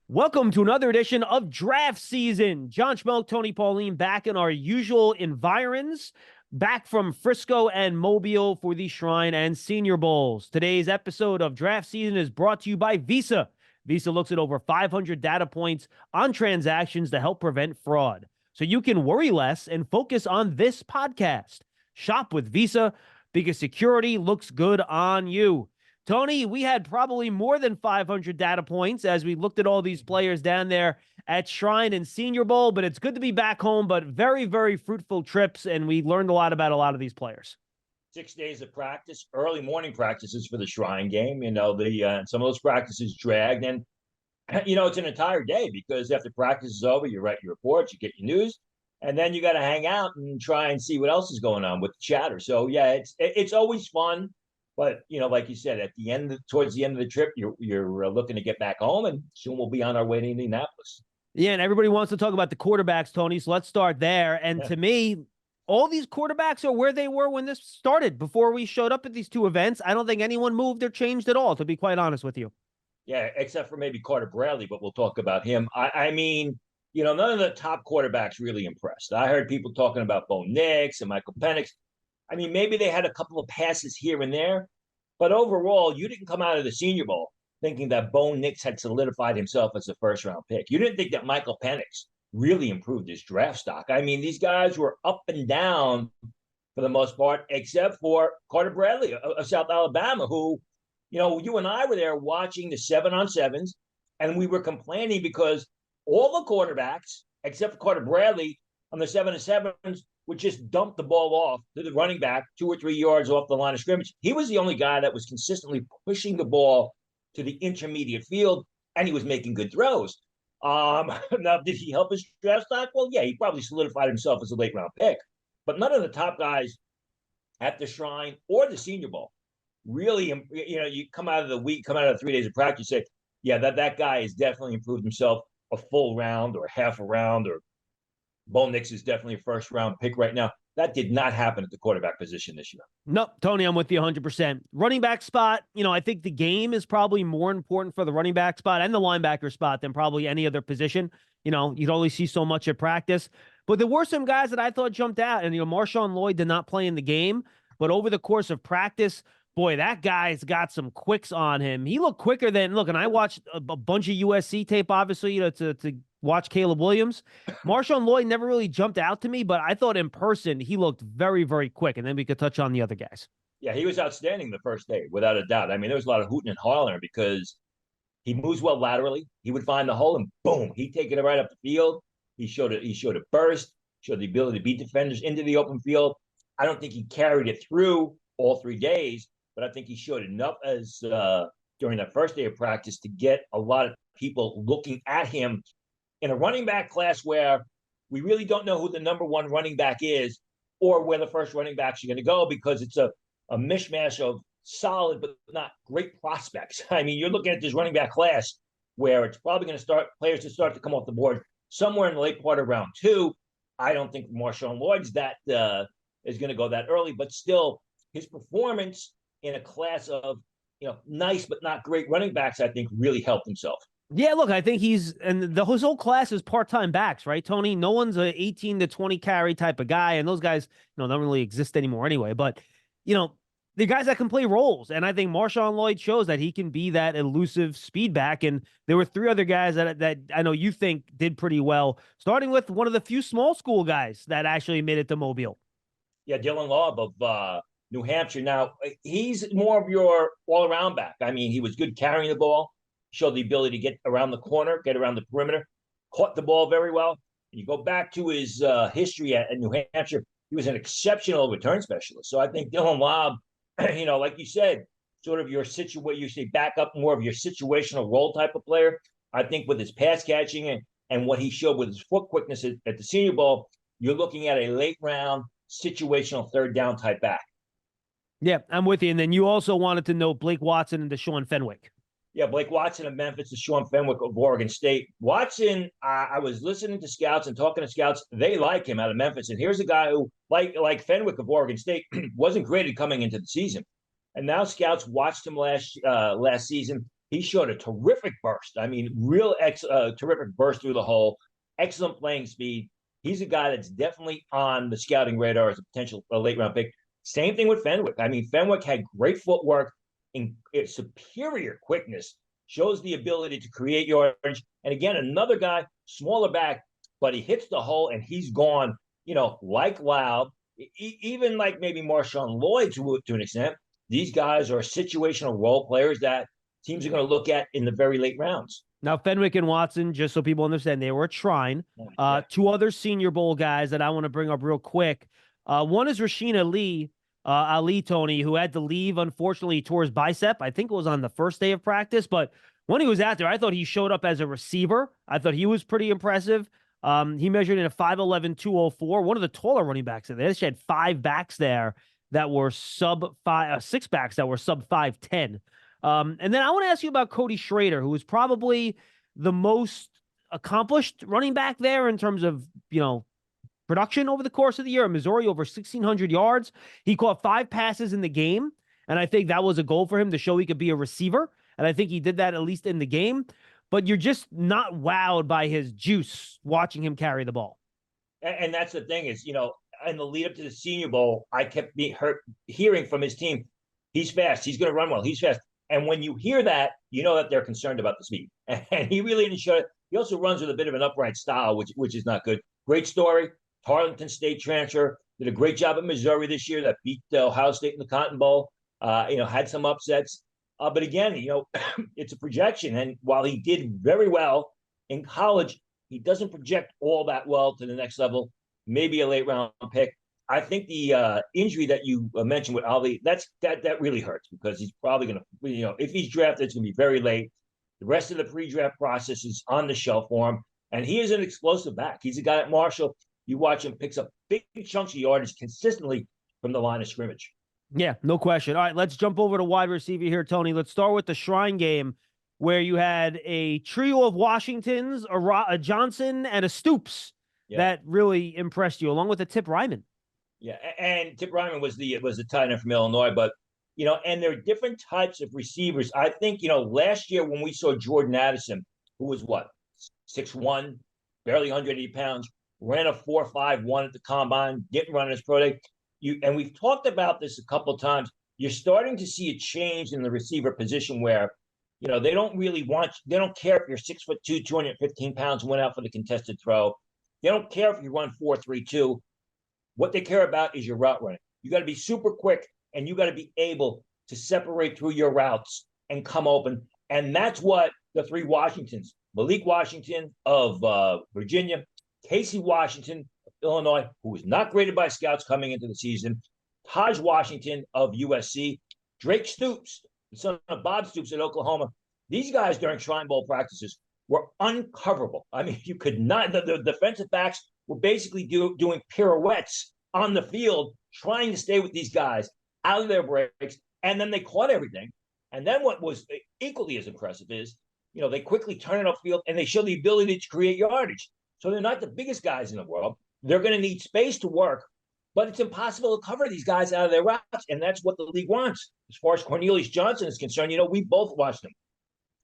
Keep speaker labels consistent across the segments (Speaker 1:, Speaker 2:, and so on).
Speaker 1: Welcome to another edition of Draft Season. John Schmeelk, Tony Pauline, back in our usual environs, back from Frisco and Mobile for the Shrine and Senior Bowls. Today's episode of Draft Season is brought to you by Visa. Visa looks at over 500 data points on transactions to help prevent fraud, so you can worry less and focus on this podcast. Shop with Visa because security looks good on you. Tony, we had probably more than 500 data points as we looked at all these players down there at Shrine and Senior Bowl, but it's good to be back home, but very, very fruitful trips, and we learned a lot about a lot of these players.
Speaker 2: 6 days of practice, early morning practices for the Shrine game. Some of those practices dragged, and it's an entire day because after practice is over, you write your reports, you get your news, and then you got to hang out and try and see what else is going on with the chatter. So yeah, it's always fun. But like you said, towards the end of the trip, you're looking to get back home, and soon we'll be on our way to Indianapolis.
Speaker 1: Yeah, and everybody wants to talk about the quarterbacks, Tony. So let's start there. And to me, all these quarterbacks are where they were when this started. Before we showed up at these two events, I don't think anyone moved or changed at all, to be quite honest with you.
Speaker 2: Yeah, except for maybe Carter Bradley, but we'll talk about him. I mean, none of the top quarterbacks really impressed. I heard people talking about Bo Nix and Michael Penix. I mean, maybe they had a couple of passes here and there, but overall, you didn't come out of the Senior Bowl thinking that Bo Nix had solidified himself as a first-round pick. You didn't think that Michael Penix really improved his draft stock. I mean, these guys were up and down for the most part, except for Carter Bradley of South Alabama, who, you and I were there watching the 7-on-7s, and we were complaining because all the quarterbacks, except for Carter Bradley, on the 7-on-7s, would just dump the ball off to the running back 2 or 3 yards off the line of scrimmage. He was the only guy that was consistently pushing the ball to the intermediate field, and he was making good throws. Now, did he help his draft stock? Well, yeah, he probably solidified himself as a late-round pick. But none of the top guys at the Shrine or the Senior Bowl really, you come out of the 3 days of practice, say, yeah, that guy has definitely improved himself a full round or half a round, or Bo Nix is definitely a first-round pick right now. That did not happen at the quarterback position this year.
Speaker 1: No, Tony, I'm with you 100%. Running back spot, I think the game is probably more important for the running back spot and the linebacker spot than probably any other position. You'd only see so much at practice. But there were some guys that I thought jumped out, and, Marshawn Lloyd did not play in the game, but over the course of practice, boy, that guy's got some quicks on him. He looked quicker than, and I watched a bunch of USC tape, obviously, to watch Caleb Williams. Marshawn Lloyd never really jumped out to me, but I thought in person he looked very, very quick, and then we could touch on the other guys.
Speaker 2: Yeah, he was outstanding the first day, without a doubt. I mean, there was a lot of hooting and hollering because he moves well laterally. He would find the hole, and boom, he'd take it right up the field. He showed a burst, showed the ability to beat defenders into the open field. I don't think he carried it through all 3 days, but I think he showed enough as during that first day of practice to get a lot of people looking at him in a running back class where we really don't know who the number one running back is or where the first running backs are going to go, because it's a mishmash of solid but not great prospects. I mean, you're looking at this running back class where it's probably going to start players to start to come off the board somewhere in the late part of round 2. I don't think Marshawn Lloyd's that is going to go that early, but still his performance in a class of nice but not great running backs, I think, really helped himself.
Speaker 1: Yeah, look, I think his whole class is part-time backs, right, Tony? No one's a 18 to 20 carry type of guy, and those guys, don't really exist anymore anyway. But, the guys that can play roles, and I think Marshawn Lloyd shows that he can be that elusive speed back. And there were 3 other guys that I know you think did pretty well, starting with one of the few small school guys that actually made it to Mobile.
Speaker 2: Yeah, Dylan Laub of New Hampshire. Now, he's more of your all-around back. I mean, he was good carrying the ball, showed the ability to get around the corner, get around the perimeter, caught the ball very well. You go back to his history at New Hampshire, he was an exceptional return specialist. So I think Dylan Laub, like you said, sort of your you say back up more of your situational role type of player. I think with his pass catching and what he showed with his foot quickness at the Senior Bowl, you're looking at a late round situational third down type back.
Speaker 1: Yeah, I'm with you. And then you also wanted to know Blake Watson and Deshaun Fenwick.
Speaker 2: Yeah, Blake Watson of Memphis, Deshaun Fenwick of Oregon State. Watson, I was listening to scouts and talking to scouts. They like him out of Memphis. And here's a guy who, like Fenwick of Oregon State, wasn't graded coming into the season. And now scouts watched him last season, he showed a terrific burst. I mean, terrific burst through the hole, excellent playing speed. He's a guy that's definitely on the scouting radar as a potential late round pick. Same thing with Fenwick. I mean, Fenwick had great footwork and superior quickness, shows the ability to create yardage. And again, another guy, smaller back, but he hits the hole and he's gone, like Loud, even like maybe Marshawn Lloyd to an extent. These guys are situational role players that teams are going to look at in the very late rounds.
Speaker 1: Now, Fenwick and Watson, just so people understand, they were at Shrine.
Speaker 2: Yeah.
Speaker 1: Two other Senior Bowl guys that I want to bring up real quick. One is Rasheen Ali, Tony, who had to leave. Unfortunately, he tore his bicep. I think it was on the first day of practice. But when he was out there, I thought he showed up as a receiver. I thought he was pretty impressive. He measured in a 5'11", 204, one of the taller running backs in there. They had five backs there that were six backs that were sub 5'10". And then I want to ask you about Cody Schrader, who was probably the most accomplished running back there in terms of, production over the course of the year. In Missouri, over 1,600 yards. He caught 5 passes in the game, and I think that was a goal for him to show he could be a receiver, and I think he did that at least in the game. But you're just not wowed by his juice watching him carry the ball.
Speaker 2: And that's the thing is, in the lead up to the Senior Bowl, I kept hearing from his team, he's fast, he's going to run well, he's fast. And when you hear that, you know that they're concerned about the speed. And he really didn't show it. He also runs with a bit of an upright style, which is not good. Great story. Tarleton State transfer, did a great job at Missouri this year that beat Ohio State in the Cotton Bowl. Had some upsets. But again, it's a projection. And while he did very well in college, he doesn't project all that well to the next level, maybe a late round pick. I think the injury that you mentioned with Ali, that really hurts because he's probably going to, if he's drafted, it's going to be very late. The rest of the pre-draft process is on the shelf for him. And he is an explosive back. He's a guy at Marshall. You watch him picks up big chunks of yardage consistently from the line of scrimmage.
Speaker 1: Yeah, no question. All right, let's jump over to wide receiver here, Tony. Let's start with the Shrine game where you had a trio of Washingtons, a Johnson, and a Stoops that really impressed you, along with a Tip Ryman.
Speaker 2: Yeah, and Tip Ryman was the tight end from Illinois, but and there are different types of receivers. I think last year when we saw Jordan Addison, who was 6'1", barely 180 pounds, ran a 4.51 at the combine, didn't run his pro day. And we've talked about this a couple of times. You're starting to see a change in the receiver position where they don't care if you're 6'2", 215 pounds and went out for the contested throw. They don't care if you run 4.32. What they care about is your route running. You got to be super quick, and you got to be able to separate through your routes and come open. And that's what the three Washingtons, Malik Washington of Virginia, Casey Washington of Illinois, who was not graded by scouts coming into the season, Taj Washington of USC, Drake Stoops, the son of Bob Stoops at Oklahoma. These guys during Shrine Bowl practices were uncoverable. I mean, you could not, the defensive backs were basically doing pirouettes on the field, trying to stay with these guys out of their breaks, and then they caught everything. And then what was equally as impressive is, they quickly turn it upfield and they show the ability to create yardage. So they're not the biggest guys in the world. They're going to need space to work, but it's impossible to cover these guys out of their routes, and that's what the league wants. As far as Cornelius Johnson is concerned, we both watched him.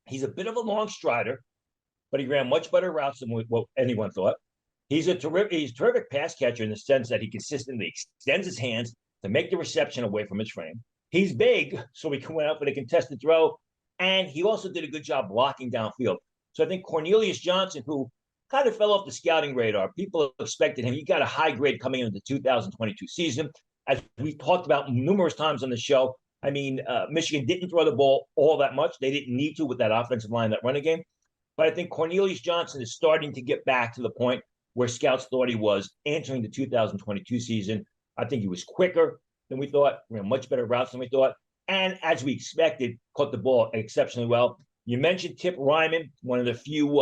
Speaker 2: He's a bit of a long strider, but he ran much better routes than what anyone thought. He's a terrific pass catcher in the sense that he consistently extends his hands to make the reception away from his frame. He's big, so he can went out for the contested throw, and he also did a good job blocking downfield. So I think Cornelius Johnson, who kind of fell off the scouting radar, people expected him. He got a high grade coming into the 2022 season. As we talked about numerous times on the show, I mean, Michigan didn't throw the ball all that much. They didn't need to with that offensive line, that running game. But I think Cornelius Johnson is starting to get back to the point where scouts thought he was entering the 2022 season. I think he was quicker than we thought, ran much better routes than we thought, and as we expected, caught the ball exceptionally well. You mentioned Tip Ryman, one of the few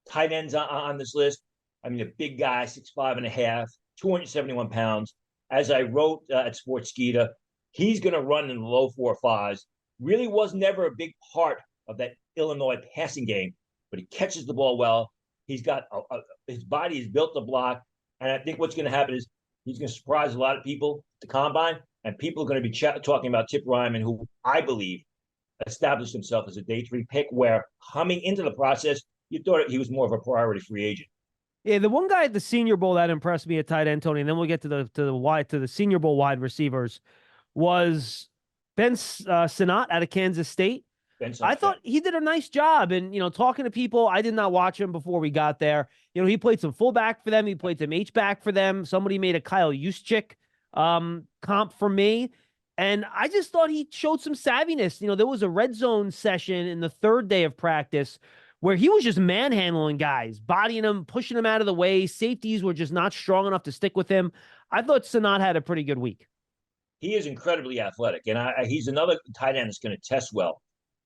Speaker 2: tight ends on this list. I mean, a big guy, 6'5.5", 271 pounds. As I wrote at Sportskeeda, he's going to run in the low 4.5s. Really was never a big part of that Illinois passing game, but he catches the ball well. He's got his body is built to block, and I think what's going to happen is he's going to surprise a lot of people at the combine, and people are going to be talking about Tip Ryman, who I believe established himself as a day 3 pick, where coming into the process, you thought he was more of a priority free agent.
Speaker 1: Yeah, the one guy at the Senior Bowl that impressed me at tight end, Tony, and then we'll get to the Senior Bowl wide receivers, was Ben Sinnott out of Kansas State.
Speaker 2: Benson,
Speaker 1: I thought he did a nice job. And, talking to people, I did not watch him before we got there. He played some fullback for them. He played some H-back for them. Somebody made a Kyle Juszczyk comp for me. And I just thought he showed some savviness. There was a red zone session in the third day of practice where he was just manhandling guys, bodying them, pushing them out of the way. Safeties were just not strong enough to stick with him. I thought Sinnott had a pretty good week.
Speaker 2: He is incredibly athletic, and he's another tight end that's going to test well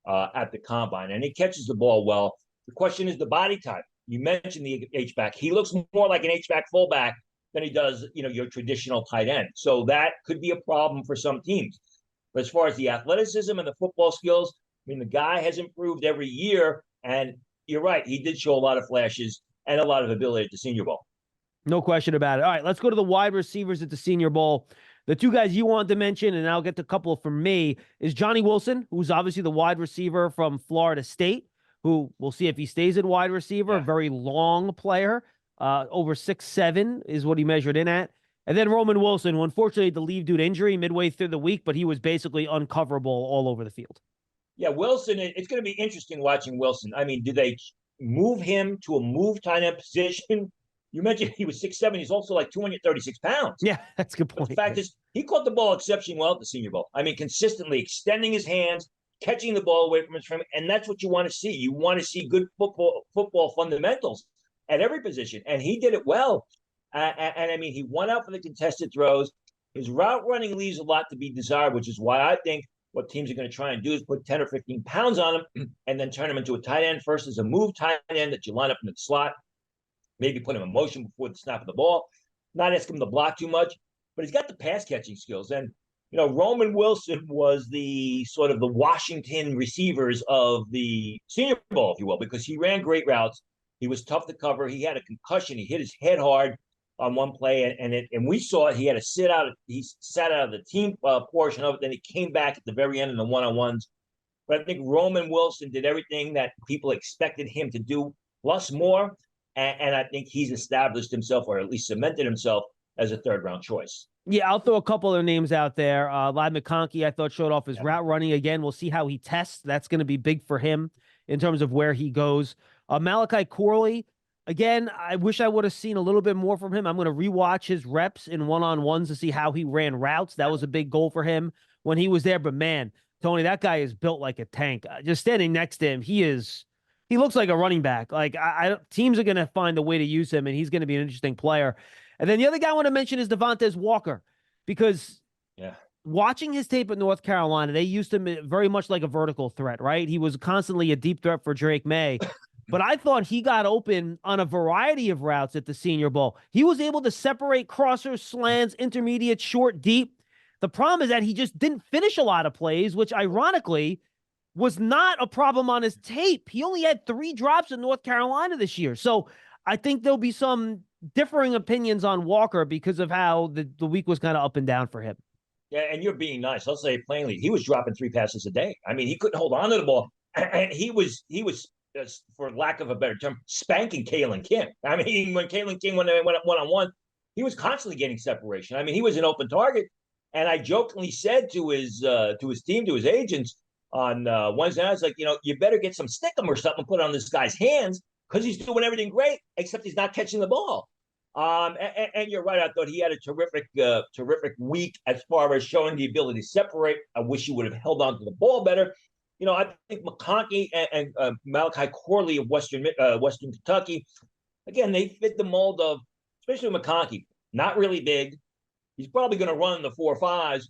Speaker 2: at the combine, and he catches the ball well. The question is the body type. You mentioned the H-back. He looks more like an H-back fullback than he does, your traditional tight end. So that could be a problem for some teams. But as far as the athleticism and the football skills, I mean, the guy has improved every year, and you're right. He did show a lot of flashes and a lot of ability at the Senior Bowl.
Speaker 1: No question about it. All right, let's go to the wide receivers at the Senior Bowl. The two guys you wanted to mention, and I'll get to a couple from me, is Johnny Wilson, who's obviously the wide receiver from Florida State, who we'll see if he stays at wide receiver, a very long player, over 6'7" is what he measured in at. And then Roman Wilson, who unfortunately had to leave due to injury midway through the week, but he was basically uncoverable all over the field.
Speaker 2: Yeah, Wilson, it's going to be interesting watching Wilson. I mean, do they move him to a move tight end position? You mentioned he was 6'7". He's also like 236 pounds.
Speaker 1: Yeah, that's a good point.
Speaker 2: But the fact is, he caught the ball exceptionally well at the Senior Bowl. I mean, consistently extending his hands, catching the ball away from his frame, and that's what you want to see. You want to see good football fundamentals at every position, and he did it well. And I mean, he won out for the contested throws. His route running leaves a lot to be desired, which is why I think what teams are going to try and do is put 10 or 15 pounds on him and then turn him into a tight end first as a move tight end that you line up in the slot. Maybe put him in motion before the snap of the ball, not ask him to block too much, but he's got the pass catching skills. And, Roman Wilson was the sort of the Washington receivers of the Senior Bowl, if you will, because he ran great routes. He was tough to cover. He had a concussion. He hit his head hard on one play, and we saw it. He had to sit out. He sat out of the team portion of it. Then he came back at the very end in the one-on-ones. But I think Roman Wilson did everything that people expected him to do, plus more. And I think he's established himself, or at least cemented himself, as a third-round choice.
Speaker 1: Yeah, I'll throw a couple of names out there. Ladd McConkey, I thought, showed off his route running again. We'll see how he tests. That's going to be big for him in terms of where he goes. Malachi Corley, again, I wish I would have seen a little bit more from him. I'm going to rewatch his reps in one-on-ones to see how he ran routes. That was a big goal for him when he was there. But, man, Tony, that guy is built like a tank. Just standing next to him, he looks like a running back. Like, teams are going to find a way to use him, and he's going to be an interesting player. And then the other guy I want to mention is Devontae Walker, because watching his tape at North Carolina, they used him very much like a vertical threat, right? He was constantly a deep threat for Drake May. But I thought he got open on a variety of routes at the Senior Bowl. He was able to separate crossers, slants, intermediate, short, deep. The problem is that he just didn't finish a lot of plays, which ironically was not a problem on his tape. He only had 3 drops in North Carolina this year. So I think there'll be some differing opinions on Walker because of how the week was kind of up and down for him.
Speaker 2: Yeah, and you're being nice. I'll say it plainly. He was dropping 3 passes a day. I mean, he couldn't hold on to the ball. And he was, for lack of a better term, spanking Kalen Kim. I mean, when Kalen Kim went one-on-one, he was constantly getting separation. I mean, he was an open target. And I jokingly said to his team, to his agents on Wednesday night, I was like, you better get some stickum or something put on this guy's hands, because he's doing everything great, except he's not catching the ball. And you're right. I thought he had a terrific week as far as showing the ability to separate. I wish he would have held on to the ball better. I think McConkey and Malachi Corley of Western Kentucky, again, they fit the mold of, especially McConkey, not really big. He's probably going to run in the 4.5s,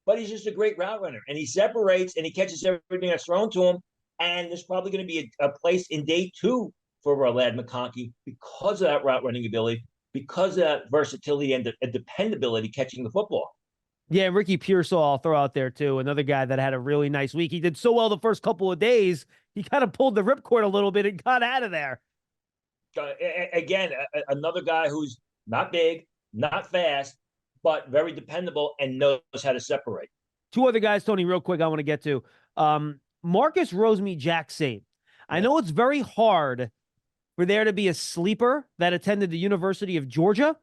Speaker 2: but he's just a great route runner. And he separates and he catches everything that's thrown to him. And there's probably going to be a place in day 2 for Ladd McConkey because of that route running ability, because of that versatility and dependability catching the football.
Speaker 1: Yeah, Ricky Pearsall I'll throw out there too. Another guy that had a really nice week. He did so well the first couple of days, he kind of pulled the ripcord a little bit and got out of there.
Speaker 2: Again, another guy who's not big, not fast, but very dependable and knows how to separate.
Speaker 1: 2 other guys, Tony, real quick, I want to get to. Marcus Rosemy-Jacksaint. I
Speaker 2: Yeah.
Speaker 1: know it's very hard for there to be a sleeper that attended the University of Georgia,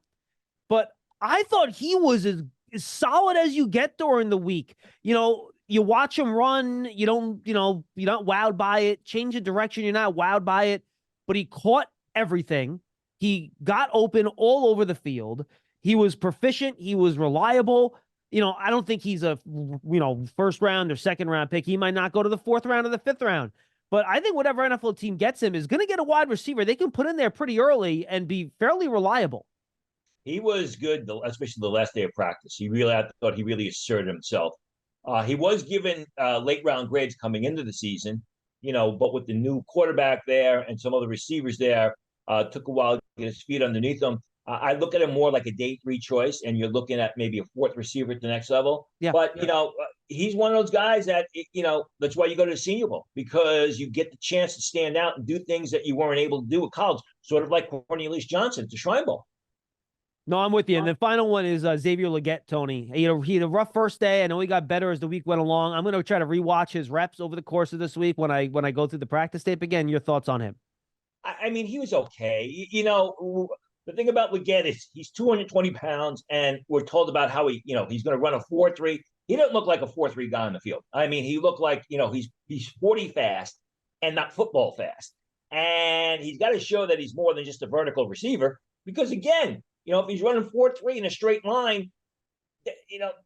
Speaker 1: but I thought he was as solid as you get during the week. You watch him run, you're not wowed by it. Change of direction, you're not wowed by it. But he caught everything. He got open all over the field. He was proficient. He was reliable. I don't think he's a first round or second round pick. He might not go to the fourth round or the fifth round. But I think whatever NFL team gets him is going to get a wide receiver they can put in there pretty early and be fairly reliable.
Speaker 2: He was good, especially the last day of practice. I thought he really asserted himself. He was given late round grades coming into the season, but with the new quarterback there and some other receivers there, took a while to get his feet underneath him. I look at him more like a day 3 choice, and you're looking at maybe a fourth receiver at the next level.
Speaker 1: Yeah.
Speaker 2: But, he's one of those guys that, that's why you go to the Senior Bowl, because you get the chance to stand out and do things that you weren't able to do at college, sort of like Cornelius Johnson at the Shrine Bowl.
Speaker 1: No, I'm with you. And the final one is Xavier Legette, Tony. He had a rough first day. I know he got better as the week went along. I'm going to try to rewatch his reps over the course of this week when I go through the practice tape again. Your thoughts on him?
Speaker 2: I mean, he was okay. The thing about Legette is he's 220 pounds, and we're told about how he's going to run a 4.3. He doesn't look like a 4.3 guy on the field. I mean, he looked like, he's 40 fast and not football fast. And he's got to show that he's more than just a vertical receiver, because again, if he's running 4.3 in a straight line,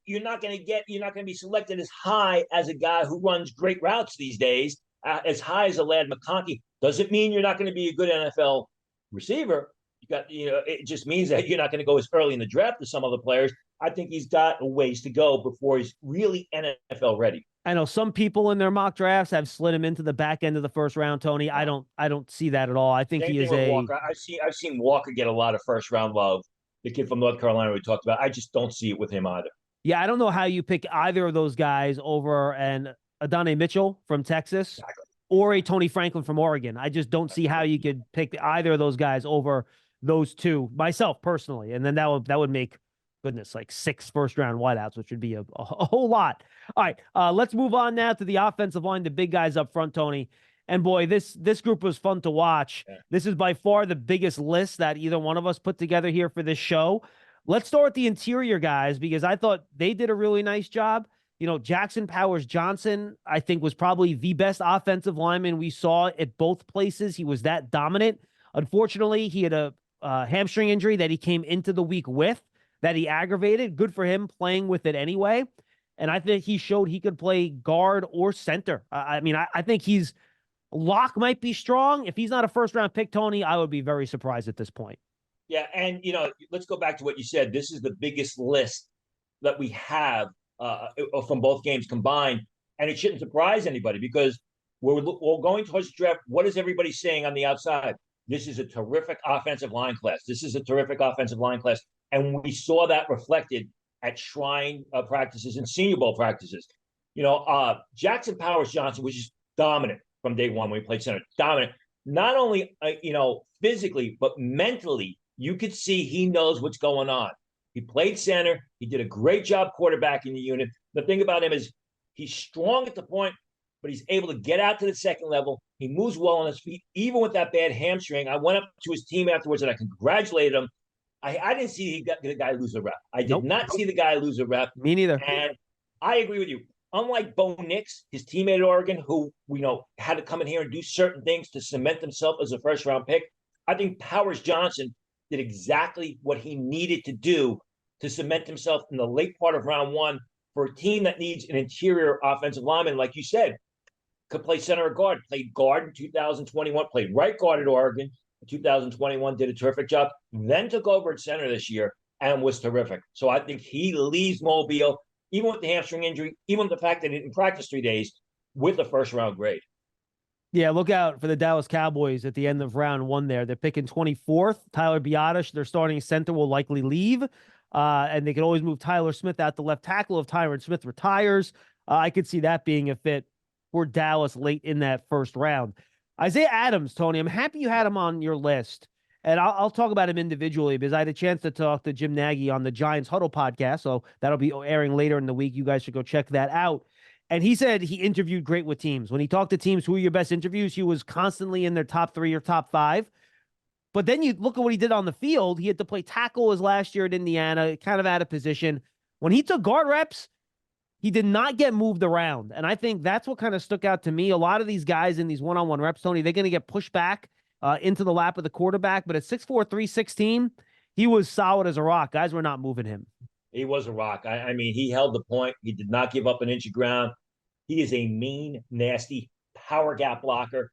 Speaker 2: you're not going to be selected as high as a guy who runs great routes these days, as high as a Lad McConkey. Doesn't mean you're not going to be a good NFL receiver. It just means that you're not going to go as early in the draft as some other players. I think he's got a ways to go before he's really NFL ready.
Speaker 1: I know some people in their mock drafts have slid him into the back end of the first round, Tony. I don't see that at all. I think he is
Speaker 2: Walker. I've seen Walker get a lot of first round love. The kid from North Carolina we talked about. I just don't see it with him either.
Speaker 1: Yeah, I don't know how you pick either of those guys over an Adonai Mitchell from Texas or a Tony Franklin from Oregon. I just don't see how you could pick either of those guys over those two, myself personally. And then that would make, goodness, like 6 first-round wideouts, which would be a whole lot. All right, let's move on now to the offensive line, the big guys up front, Tony. And boy, this group was fun to watch. Yeah. This is by far the biggest list that either one of us put together here for this show. Let's start with the interior guys, because I thought they did a really nice job. Jackson Powers Johnson, I think, was probably the best offensive lineman we saw at both places. He was that dominant. Unfortunately, he had a hamstring injury that he came into the week with that he aggravated. Good for him playing with it anyway. And I think he showed he could play guard or center. I think he's lock might be strong. If he's not a first-round pick, Tony, I would be very surprised at this point.
Speaker 2: Yeah, and, let's go back to what you said. This is the biggest list that we have from both games combined, and it shouldn't surprise anybody, because we're going towards the draft. What is everybody saying on the outside? This is a terrific offensive line class. This is a terrific offensive line class, and we saw that reflected at Shrine practices and Senior Bowl practices. Jackson Powers Johnson was just dominant from day one when we played center. Dominant, not only physically, but mentally. You could see he knows what's going on. He played center. He did a great job quarterbacking the unit. The thing about him is he's strong at the point, but he's able to get out to the second level. He moves well on his feet, even with that bad hamstring. I went up to his team afterwards and I congratulated him. I didn't see the guy lose a rep. I did not see the guy lose a rep.
Speaker 1: Me neither.
Speaker 2: And I agree with you. Unlike Bo Nix, his teammate at Oregon, who had to come in here and do certain things to cement himself as a first-round pick, I think Powers Johnson did exactly what he needed to do to cement himself in the late part of round 1 for a team that needs an interior offensive lineman, like you said. Could play center or guard. Played guard in 2021. Played right guard at Oregon in 2021. Did a terrific job. Then took over at center this year and was terrific. So I think he leaves Mobile, even with the hamstring injury, even with the fact that he didn't practice 3 days, with a first-round grade.
Speaker 1: Yeah, look out for the Dallas Cowboys at the end of round 1 there. They're picking 24th. Tyler Biotish, their starting center, will likely leave. And they can always move Tyler Smith out to left tackle if Tyron Smith retires. I could see that being a fit for Dallas late in that first round. Isaiah Adams, Tony, I'm happy you had him on your list. And I'll talk about him individually, because I had a chance to talk to Jim Nagy on the Giants Huddle podcast. So that'll be airing later in the week. You guys should go check that out. And he said he interviewed great with teams. When he talked to teams, who are your best interviews, he was constantly in their top 3 or top 5. But then you look at what he did on the field. He had to play tackle his last year at Indiana, kind of out of position. When he took guard reps, he did not get moved around. And I think that's what kind of stuck out to me. A lot of these guys in these one-on-one reps, Tony, they're going to get pushed back into the lap of the quarterback. But at 6'4", 316, he was solid as a rock. Guys were not moving him.
Speaker 2: He was a rock. I mean, he held the point. He did not give up an inch of ground. He is a mean, nasty power gap blocker.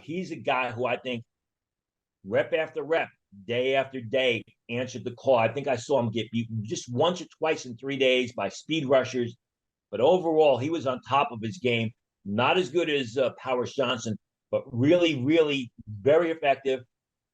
Speaker 2: He's a guy who I think rep after rep, day after day, answered the call. I think I saw him get beaten just once or twice in 3 days by speed rushers. But overall, he was on top of his game. Not as good as Powers Johnson, but really, really very effective.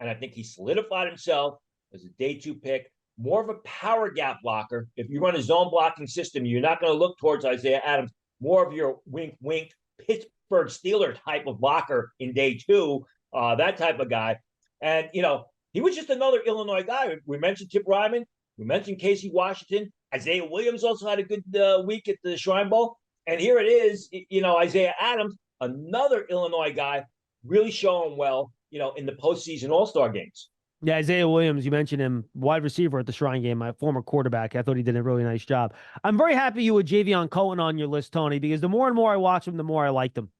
Speaker 2: And I think he solidified himself as a day 2 pick. More of a power gap blocker. If you run a zone blocking system, you're not going to look towards Isaiah Adams. More of your wink Pittsburgh Steeler type of blocker in day 2, that type of guy. And, he was just another Illinois guy. We mentioned Tip Ryman. We mentioned Casey Washington. Isaiah Williams also had a good week at the Shrine Bowl. And here it is, Isaiah Adams, another Illinois guy, really showing well, in the postseason All-Star games.
Speaker 1: Yeah, Isaiah Williams, you mentioned him, wide receiver at the Shrine game, my former quarterback. I thought he did a really nice job. I'm very happy you had Javion Cohen on your list, Tony, because the more and more I watch him, the more I liked him.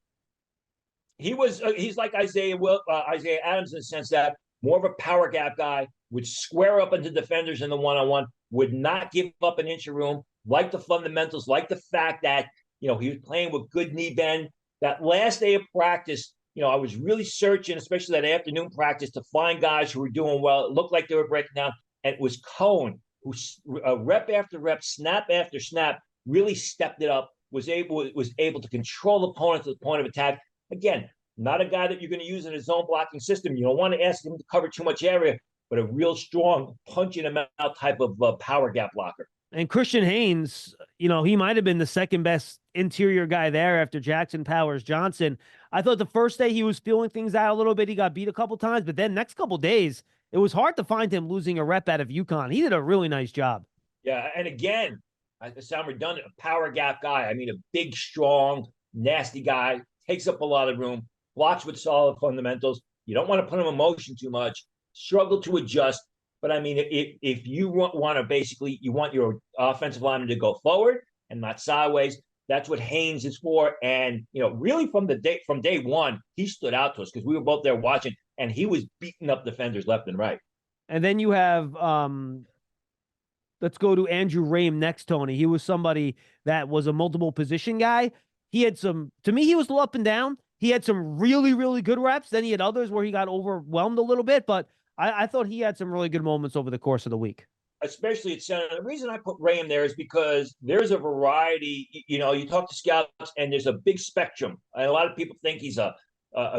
Speaker 2: He's like Isaiah Adams in the sense that more of a power gap guy, would square up into defenders in the one-on-one, would not give up an inch of room, like the fundamentals, like the fact that, he was playing with good knee bend. That last day of practice, I was really searching, especially that afternoon practice, to find guys who were doing well. It looked like they were breaking down. And it was Cohen who, rep after rep, snap after snap, really stepped it up, was able to control the opponent to the point of attack. Again, not a guy that you're going to use in a zone blocking system. You don't want to ask him to cover too much area, but a real strong, punching him out type of power gap blocker.
Speaker 1: And Christian Haynes, he might have been the second best interior guy there after Jackson Powers Johnson. I thought the first day he was feeling things out a little bit. He got beat a couple times, but then next couple days, it was hard to find him losing a rep out of UConn. He did a really nice job.
Speaker 2: Yeah, and again, I sound redundant, a power gap guy. I mean, a big, strong, nasty guy, takes up a lot of room, blocks with solid fundamentals. You don't want to put him in motion too much, struggle to adjust. But I mean, if you want to basically, you want your offensive lineman to go forward and not sideways, that's what Haynes is for. And, really from day one, he stood out to us because we were both there watching, and he was beating up defenders left and right.
Speaker 1: And then you have, let's go to Andrew Rame next, Tony. He was somebody that was a multiple position guy. He had to me, he was a little up and down. He had some really, really good reps. Then he had others where he got overwhelmed a little bit, but I thought he had some really good moments over the course of the week.
Speaker 2: Especially at center. The reason I put Ray in there is because there's a variety. You talk to scouts, and there's a big spectrum. And a lot of people think he's a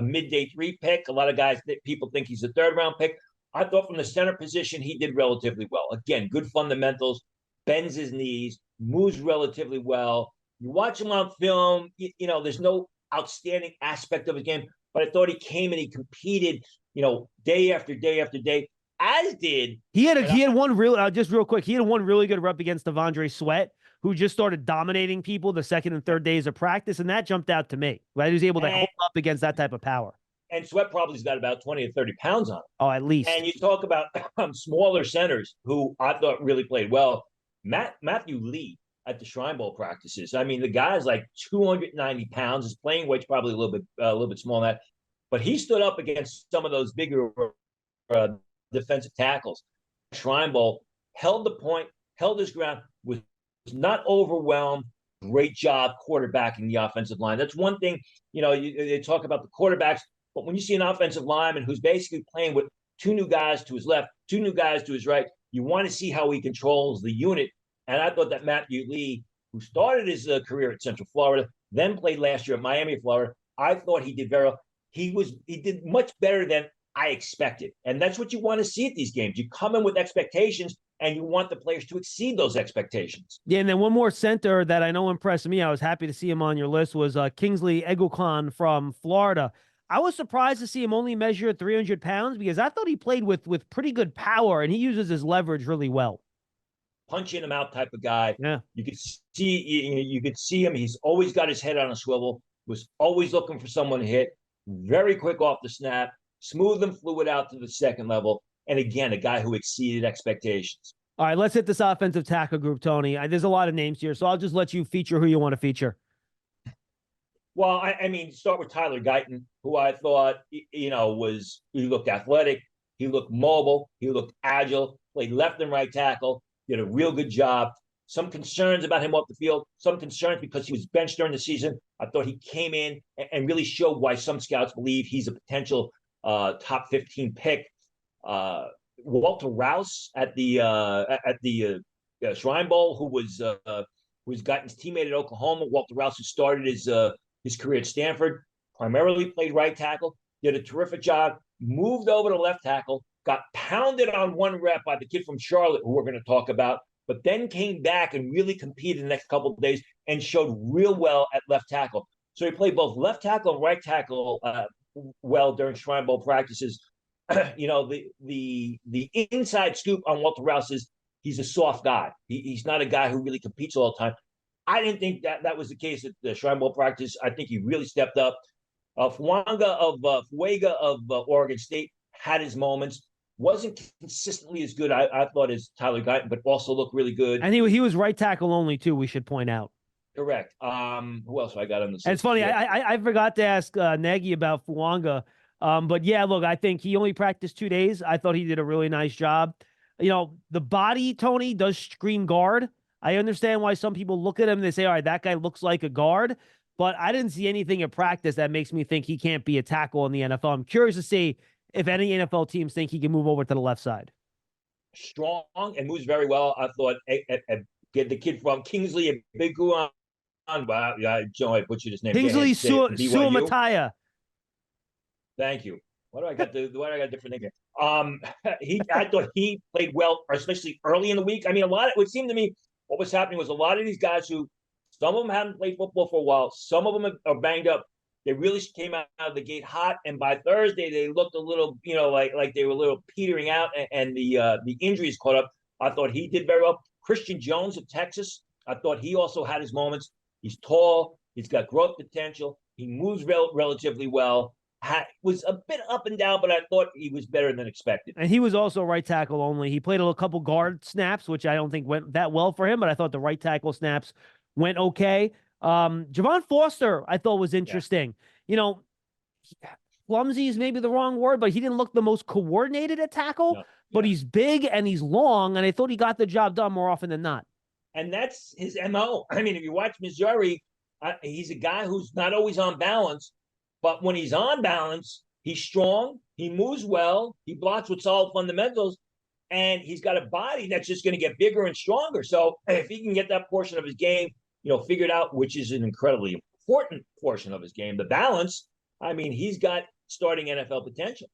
Speaker 2: mid-day 3 pick. A lot of guys, people think he's a 3rd-round pick. I thought from the center position, he did relatively well. Again, good fundamentals, bends his knees, moves relatively well. You watch him on film, there's no outstanding aspect of his game, but I thought he came and he competed, day after day after day, as did
Speaker 1: he had one real just real quick. He had one really good rep against Devondre Sweat, who just started dominating people the second and third days of practice, and that jumped out to me. Right, he was able to hold up against that type of power.
Speaker 2: And Sweat probably's got about 20 to 30 pounds on him.
Speaker 1: Oh, at least.
Speaker 2: And you talk about smaller centers who I thought really played well. Matthew Lee at the Shrine Bowl practices. I mean, the guy's like 290 pounds. His playing weight's probably a little bit smaller than that. But he stood up against some of those bigger defensive tackles. Shrine Bowl held the point, held his ground, was not overwhelmed. Great job quarterbacking the offensive line. That's one thing, they talk about the quarterbacks, but when you see an offensive lineman who's basically playing with 2 new guys to his left, 2 new guys to his right, you want to see how he controls the unit. And I thought that Matthew Lee, who started his career at Central Florida, then played last year at Miami, Florida, I thought he did very well. He did much better than I expected. And that's what you want to see at these games. You come in with expectations, and you want the players to exceed those expectations.
Speaker 1: Yeah, and then one more center that I know impressed me, I was happy to see him on your list, was Kingsley Eguakon from Florida. I was surprised to see him only measure 300 pounds because I thought he played with pretty good power, and he uses his leverage really well.
Speaker 2: punch in him out type of guy.
Speaker 1: Yeah.
Speaker 2: You could see him. He's always got his head on a swivel. Was always looking for someone to hit. Very quick off the snap. Smooth and fluid out to the second level. And again, a guy who exceeded expectations.
Speaker 1: All right, let's hit this offensive tackle group, Tony. There's a lot of names here, so I'll just let you feature who you want to feature.
Speaker 2: Well, I mean, start with Tyler Guyton, who I thought, he looked athletic. He looked mobile. He looked agile, played left and right tackle, did a real good job. Some concerns about him off the field, some concerns because he was benched during the season. I thought he came in and really showed why some scouts believe he's a potential top 15 pick. Walter Rouse at the Shrine Bowl, who was Guyton's teammate at Oklahoma. Walter Rouse, who started his career at Stanford, primarily played right tackle, did a terrific job, moved over to left tackle, got pounded on one rep by the kid from Charlotte, who we're going to talk about, but then came back and really competed the next couple of days and showed real well at left tackle. So he played both left tackle and right tackle well during Shrine Bowl practices. The inside scoop on Walter Rouse is he's a soft guy. He's not a guy who really competes all the time. I didn't think that was the case at the Shrine Bowl practice. I think he really stepped up. Fuega of Oregon State had his moments. Wasn't consistently as good, I thought, as Tyler Guyton, but also looked really good.
Speaker 1: And he was right tackle only, too, we should point out.
Speaker 2: Correct. Who else I got on the
Speaker 1: system? It's funny. Yeah. I forgot to ask Nagy about Fuanga. But yeah, look, I think he only practiced 2 days. I thought he did a really nice job. The body, Tony, does scream guard. I understand why some people look at him and they say, all right, that guy looks like a guard. But I didn't see anything in practice that makes me think he can't be a tackle in the NFL. I'm curious to see if any NFL teams think he can move over to the left side.
Speaker 2: Strong and moves very well. I thought get the kid from Kingsley Biguan. Wow, Joe, I butchered his name.
Speaker 1: Kingsley Suamataia.
Speaker 2: Thank you. Why do I got a different name here? I thought he played well, especially early in the week. I mean, it would seem to me what was happening was a lot of these guys who, some of them hadn't played football for a while, some of them are banged up. They really came out of the gate hot, and by Thursday they looked a little, like they were a little petering out, and the injuries caught up. I thought he did very well. Christian Jones of Texas, I thought he also had his moments. He's tall, he's got growth potential, he moves relatively well. Was a bit up and down, but I thought he was better than expected.
Speaker 1: And he was also right tackle only. He played a couple guard snaps, which I don't think went that well for him, but I thought the right tackle snaps went okay. Javon Foster, I thought was interesting. Yeah. Clumsy is maybe the wrong word, but he didn't look the most coordinated at tackle, but he's big and he's long, and I thought he got the job done more often than not.
Speaker 2: And that's his MO. I mean, if you watch Missouri, he's a guy who's not always on balance, but when he's on balance, he's strong, he moves well, he blocks with solid fundamentals, and he's got a body that's just going to get bigger and stronger. So if he can get that portion of his game, figured out, which is an incredibly important portion of his game, the balance, I mean, he's got starting NFL potential.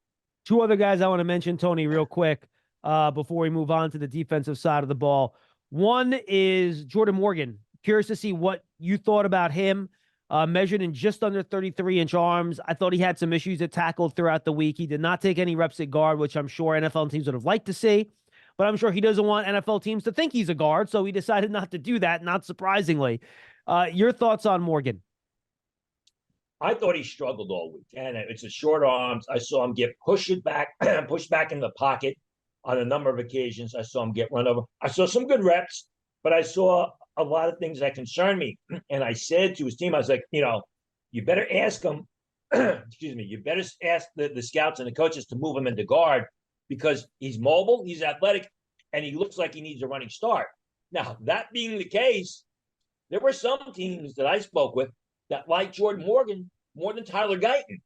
Speaker 1: Two other guys I want to mention, Tony, real quick, before we move on to the defensive side of the ball. One is Jordan Morgan. Curious to see what you thought about him. Measured in just under 33-inch arms. I thought he had some issues at tackle throughout the week. He did not take any reps at guard, which I'm sure NFL teams would have liked to see. But I'm sure he doesn't want NFL teams to think he's a guard, so he decided not to do that, not surprisingly. Your thoughts on Morgan?
Speaker 2: I thought he struggled all week, and it's a short arms. I saw him get pushed back in the pocket on a number of occasions. I saw him get run over. I saw some good reps, but I saw a lot of things that concern me. And I said to his team, I was like, you better ask him, you better ask the scouts and the coaches to move him into guard because he's mobile, he's athletic, and he looks like he needs a running start. Now, that being the case, there were some teams that I spoke with that like Jordan Morgan more than Tyler Guyton.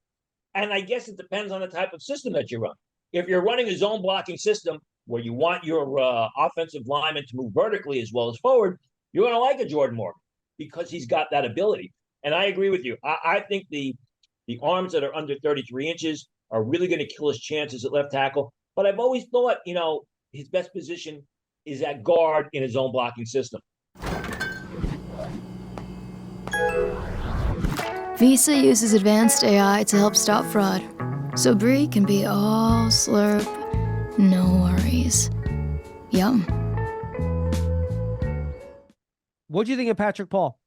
Speaker 2: And I guess it depends on the type of system that you run. If you're running a zone blocking system where you want your offensive lineman to move vertically as well as forward, you're going to like a Jordan Morgan because he's got that ability. And I agree with you. I think the arms that are under 33 inches are really going to kill his chances at left tackle. But I've always thought, his best position is at guard in his own blocking system.
Speaker 3: Visa uses advanced AI to help stop fraud. So Brie can be all slurp, no worries. Yum.
Speaker 1: What do you think of Patrick Paul?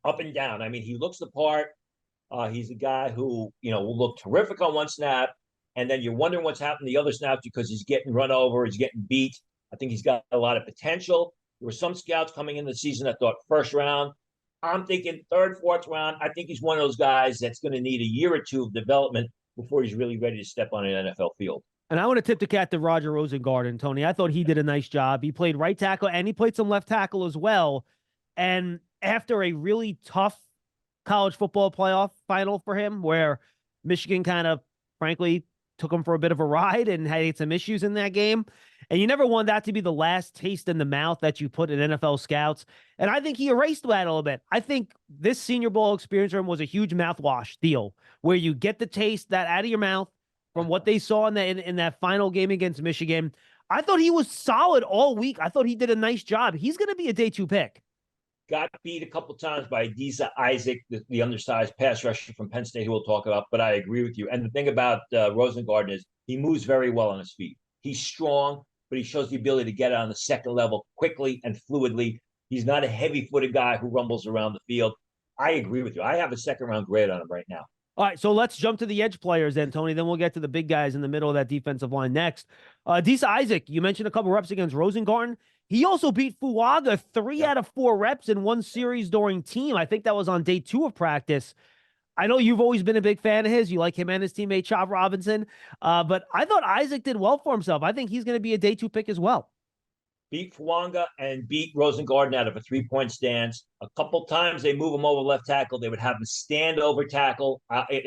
Speaker 2: Up and down. I mean, he looks the part. He's a guy who, will look terrific on one snap, and then you're wondering what's happening the other snaps because he's getting run over, he's getting beat. I think he's got a lot of potential. There were some scouts coming in the season that thought first round. I'm thinking third, fourth round. I think he's one of those guys that's going to need a year or two of development before he's really ready to step on an NFL field.
Speaker 1: And I want to tip the cat to Roger Rosengarten, Tony. I thought he did a nice job. He played right tackle and he played some left tackle as well. And after a really tough college football playoff final for him, where Michigan kind of, frankly, took him for a bit of a ride and had some issues in that game. And you never want that to be the last taste in the mouth that you put in NFL scouts. And I think he erased that a little bit. I think this Senior Bowl experience for him was a huge mouthwash deal where you get the taste that out of your mouth from what they saw in that final game against Michigan. I thought he was solid all week. I thought he did a nice job. He's going to be a day 2 pick.
Speaker 2: Got beat a couple times by Adisa Isaac, the undersized pass rusher from Penn State, who we'll talk about, but I agree with you. And the thing about Rosengarten is he moves very well on his feet. He's strong, but he shows the ability to get on the second level quickly and fluidly. He's not a heavy-footed guy who rumbles around the field. I agree with you. I have a second-round grade on him right now.
Speaker 1: All right, so let's jump to the edge players then, Tony. Then we'll get to the big guys in the middle of that defensive line next. Adisa Isaac, you mentioned a couple reps against Rosengarten. He also beat Fuaga 3 out of 4 reps in one series during team. I think that was on day 2 of practice. I know you've always been a big fan of his. You like him and his teammate, Chop Robinson. But I thought Isaac did well for himself. I think he's going to be a day 2 pick as well.
Speaker 2: Beat Fuaga and beat Rosengarten out of a 3-point stance. A couple times they move him over left tackle. They would have him stand over tackle,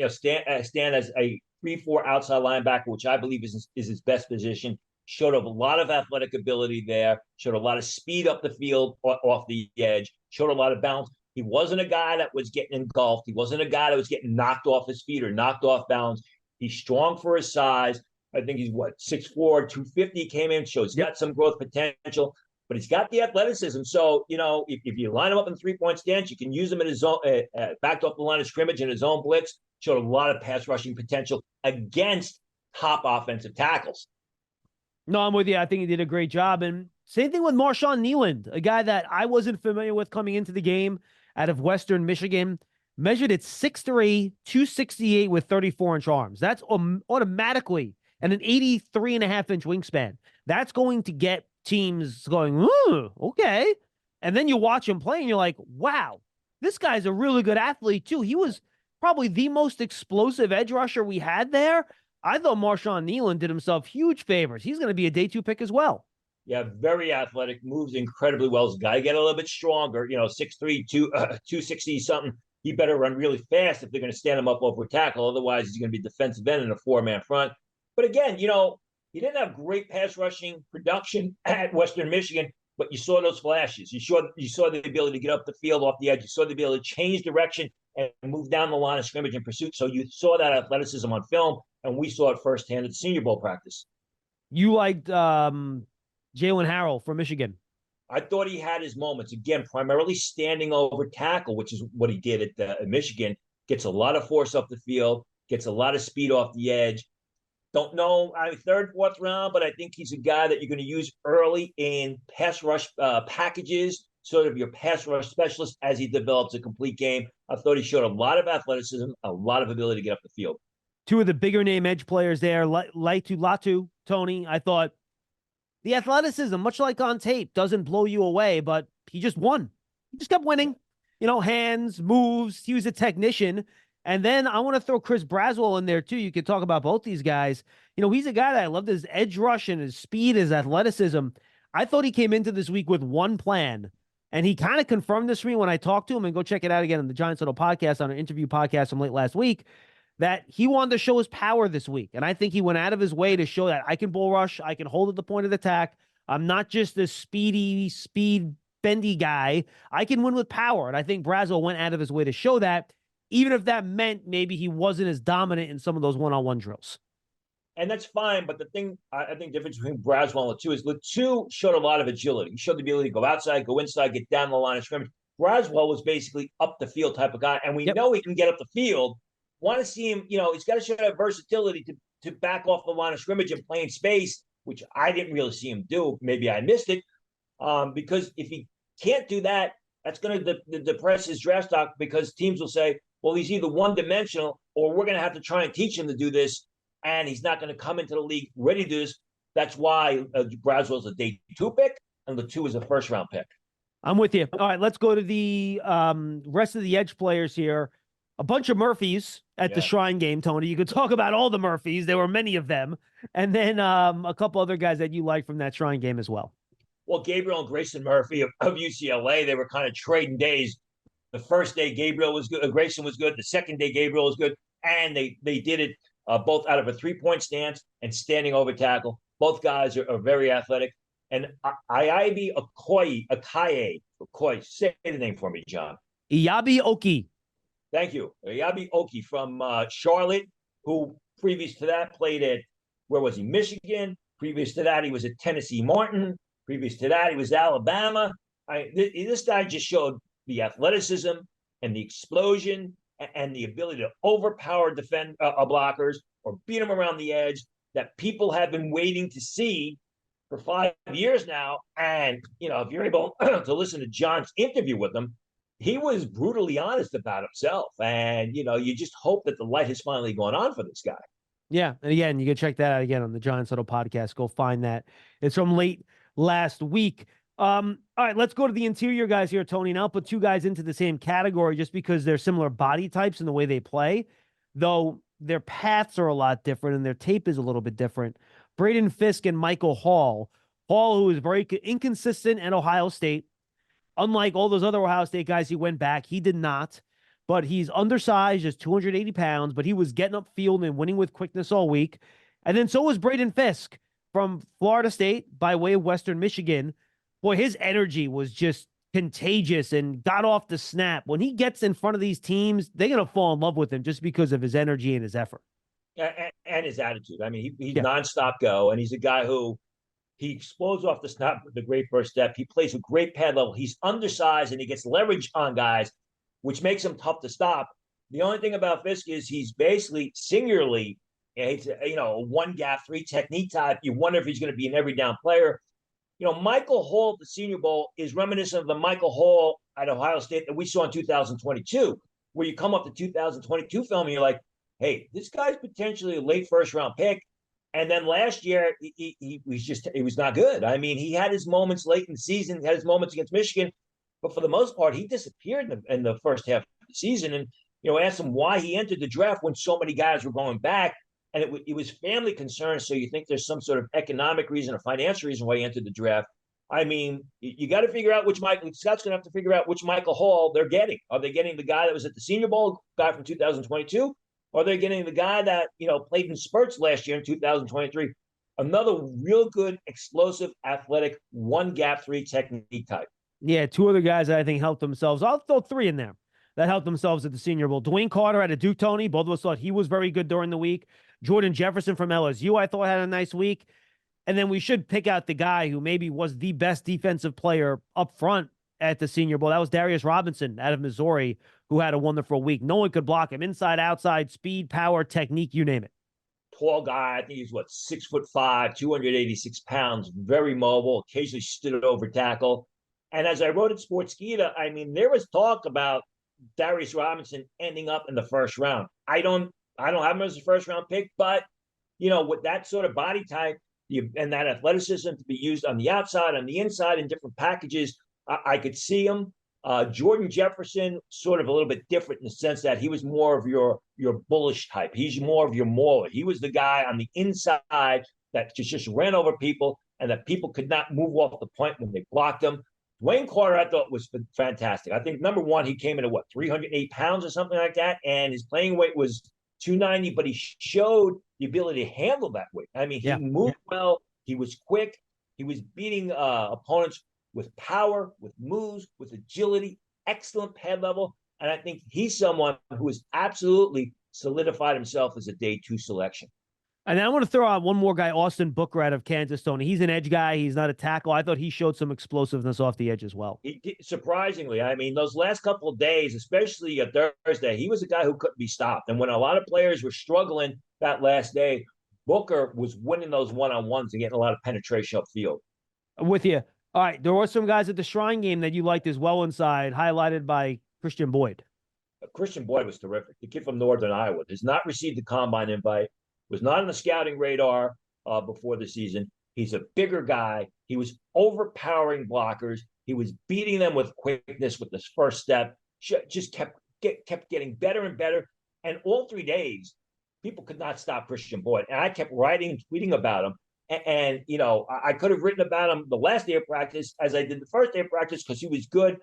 Speaker 2: stand as a 3-4 outside linebacker, which I believe is his best position. Showed a lot of athletic ability there. Showed a lot of speed up the field off the edge. Showed a lot of balance. He wasn't a guy that was getting engulfed. He wasn't a guy that was getting knocked off his feet or knocked off balance. He's strong for his size. I think he's 6'4", 250 came in, so he's got some growth potential, but he's got the athleticism. So, if you line him up in 3-point stance, you can use him in his own, backed off the line of scrimmage in his own blitz. Showed a lot of pass rushing potential against top offensive tackles.
Speaker 1: No, I'm with you. I think he did a great job. And same thing with Marshawn Kneeland, a guy that I wasn't familiar with coming into the game out of Western Michigan. Measured at 6'3", 268 with 34-inch arms. That's automatically and an 83.5-inch wingspan. That's going to get teams going, ooh, okay. And then you watch him play and you're like, wow, this guy's a really good athlete too. He was probably the most explosive edge rusher we had there. I thought Marshawn Kneeland did himself huge favors. He's going to be a day 2 pick as well.
Speaker 2: Yeah, very athletic, moves incredibly well. He's got to get a little bit stronger, 6'3", 260 something. He better run really fast if they're going to stand him up over tackle. Otherwise, he's going to be defensive end in a 4-man front. But again, he didn't have great pass rushing production at Western Michigan, but you saw those flashes. You saw the ability to get up the field off the edge. You saw the ability to change direction and move down the line of scrimmage in pursuit. So you saw that athleticism on film, and we saw it firsthand at the Senior Bowl practice.
Speaker 1: You liked Jalen Harrell from Michigan.
Speaker 2: I thought he had his moments. Again, primarily standing over tackle, which is what he did at Michigan. Gets a lot of force up the field, gets a lot of speed off the edge. Don't know, third, fourth round, but I think he's a guy that you're going to use early in pass rush packages, sort of your pass rush specialist as he develops a complete game. I thought he showed a lot of athleticism, a lot of ability to get up the field.
Speaker 1: 2 of the bigger name edge players there, Latu, Tony. I thought the athleticism, much like on tape, doesn't blow you away, but he just won. He just kept winning. Hands, moves. He was a technician. And then I want to throw Chris Braswell in there too. You could talk about both these guys. He's a guy that I loved his edge rush and his speed, his athleticism. I thought he came into this week with one plan, and he kind of confirmed this for me when I talked to him, and go check it out again on the Giants Huddle podcast, on an interview podcast from late last week, that he wanted to show his power this week. And I think he went out of his way to show that I can bull rush, I can hold at the point of attack. I'm not just this speed bendy guy. I can win with power. And I think Braswell went out of his way to show that, even if that meant maybe he wasn't as dominant in some of those one-on-one drills.
Speaker 2: And that's fine, but the thing, I think the difference between Braswell and Latu is Latu showed a lot of agility. He showed the ability to go outside, go inside, get down the line of scrimmage. Braswell was basically up the field type of guy, and we know he can get up the field. Want to see him, he's got to show that versatility to back off the line of scrimmage and play in space, which I didn't really see him do. Maybe I missed it, because if he Can't do that. That's going to depress his draft stock because teams will say, well, he's either one-dimensional or we're going to have to try and teach him to do this, and he's not going to come into the league ready to do this. That's why Braswell's a day 2 pick, and the 2 is a first-round pick.
Speaker 1: I'm with you. All right, let's go to the rest of the edge players here. A bunch of Murphys at the Shrine game, Tony. You could talk about all the Murphys. There were many of them. And then a couple other guys that you like from that Shrine game as well.
Speaker 2: Well, Gabriel and Grayson Murphy of UCLA, they were kind of trading days. The first day, Gabriel was good. Grayson was good. The second day, Gabriel was good. And they did it both out of a 3-point stance and standing over tackle. Both guys are very athletic. And Iabi Okoye, say the name for me, John.
Speaker 1: Iabi Oki.
Speaker 2: Thank you. Iabi Oki from Charlotte, who previous to that played at, where was he? Michigan. Previous to that, he was at Tennessee Martin. Previous to that, he was Alabama. This guy just showed the athleticism and the explosion and the ability to overpower blockers or beat them around the edge that people have been waiting to see for 5 years now. And, if you're able to listen to John's interview with him, he was brutally honest about himself. And, you just hope that the light has finally gone on for this guy.
Speaker 1: Yeah. And again, you can check that out again on the Giants Huddle podcast. Go find that. It's from late last week. All right, let's go to the interior guys here, Tony. And I'll put 2 guys into the same category just because they're similar body types in the way they play, though their paths are a lot different and their tape is a little bit different. Braden Fisk and Michael Hall. Hall, who is very inconsistent at Ohio State. Unlike all those other Ohio State guys, he went back. He did not. But he's undersized, just 280 pounds, but he was getting upfield and winning with quickness all week. And then so was Braden Fisk from Florida State by way of Western Michigan. Boy, his energy was just contagious and got off the snap. When he gets in front of these teams, they're going to fall in love with him just because of his energy and his effort.
Speaker 2: And his attitude. I mean, he's nonstop go, and he's a guy who he explodes off the snap with a great first step. He plays with great pad level. He's undersized, and he gets leverage on guys, which makes him tough to stop. The only thing about Fisk is he's basically singularly, it's a 1 gap 3 technique type. You wonder if he's going to be an every down player. Michael Hall at the Senior Bowl is reminiscent of the Michael Hall at Ohio State that we saw in 2022, where you come up to 2022 film and you're like, hey, this guy's potentially a late first-round pick. And then last year, he was not good. I mean, he had his moments late in the season, had his moments against Michigan, but for the most part, he disappeared in the first half of the season. And, asked him why he entered the draft when so many guys were going back. And it was family concerns, so you think there's some sort of economic reason or financial reason why he entered the draft. I mean, you got to figure out which Scott's going to have to figure out which Michael Hall they're getting. Are they getting the guy that was at the Senior Bowl, guy from 2022? Or are they getting the guy that, played in spurts last year in 2023? Another real good, explosive, athletic, 1 gap 3 technique type.
Speaker 1: Yeah, 2 other guys that I think helped themselves. I'll throw 3 in there that helped themselves at the Senior Bowl. Dwayne Carter out of Duke, Tony. Both of us thought he was very good during the week. Jordan Jefferson from LSU, I thought, had a nice week. And then we should pick out the guy who maybe was the best defensive player up front at the Senior Bowl. That was Darius Robinson out of Missouri, who had a wonderful week. No one could block him. Inside, outside, speed, power, technique, you name it.
Speaker 2: Tall guy. I think he's 6'5", 286 pounds, very mobile, occasionally stood over tackle. And as I wrote at Sportskeeda, I mean, there was talk about Darius Robinson ending up in the first round. I don't have him as a first round pick, but with that sort of body type and that athleticism to be used on the outside, on the inside, in different packages, I could see him. Jordan Jefferson, sort of a little bit different in the sense that he was more of your bullish type. He's more of your mauler. He was the guy on the inside that just ran over people and that people could not move off the point when they blocked him. Dwayne Carter, I thought, was fantastic. I think, number one, he came in at 308 pounds or something like that, and his playing weight was 290, but he showed the ability to handle that weight. I mean, he moved well. He was quick. He was beating opponents with power, with moves, with agility, excellent pad level. And I think he's someone who has absolutely solidified himself as a day 2 selection.
Speaker 1: And then I want to throw out one more guy, Austin Booker out of Kansas, Tony. He's an edge guy. He's not a tackle. I thought he showed some explosiveness off the edge as well.
Speaker 2: Surprisingly, I mean, those last couple of days, especially Thursday, he was a guy who couldn't be stopped. And when a lot of players were struggling that last day, Booker was winning those one-on-ones and getting a lot of penetration upfield.
Speaker 1: I'm with you. All right, there were some guys at the Shrine game that you liked as well inside, highlighted by Christian Boyd.
Speaker 2: Christian Boyd was terrific. The kid from Northern Iowa has not received the combine invite, was not on the scouting radar before the season. He's a bigger guy. He was overpowering blockers. He was beating them with quickness with this first step. Just kept getting better and better. And all 3 days, people could not stop Christian Boyd. And I kept writing and tweeting about him. And you know, I could have written about him the last day of practice as I did the first day of practice because he was good.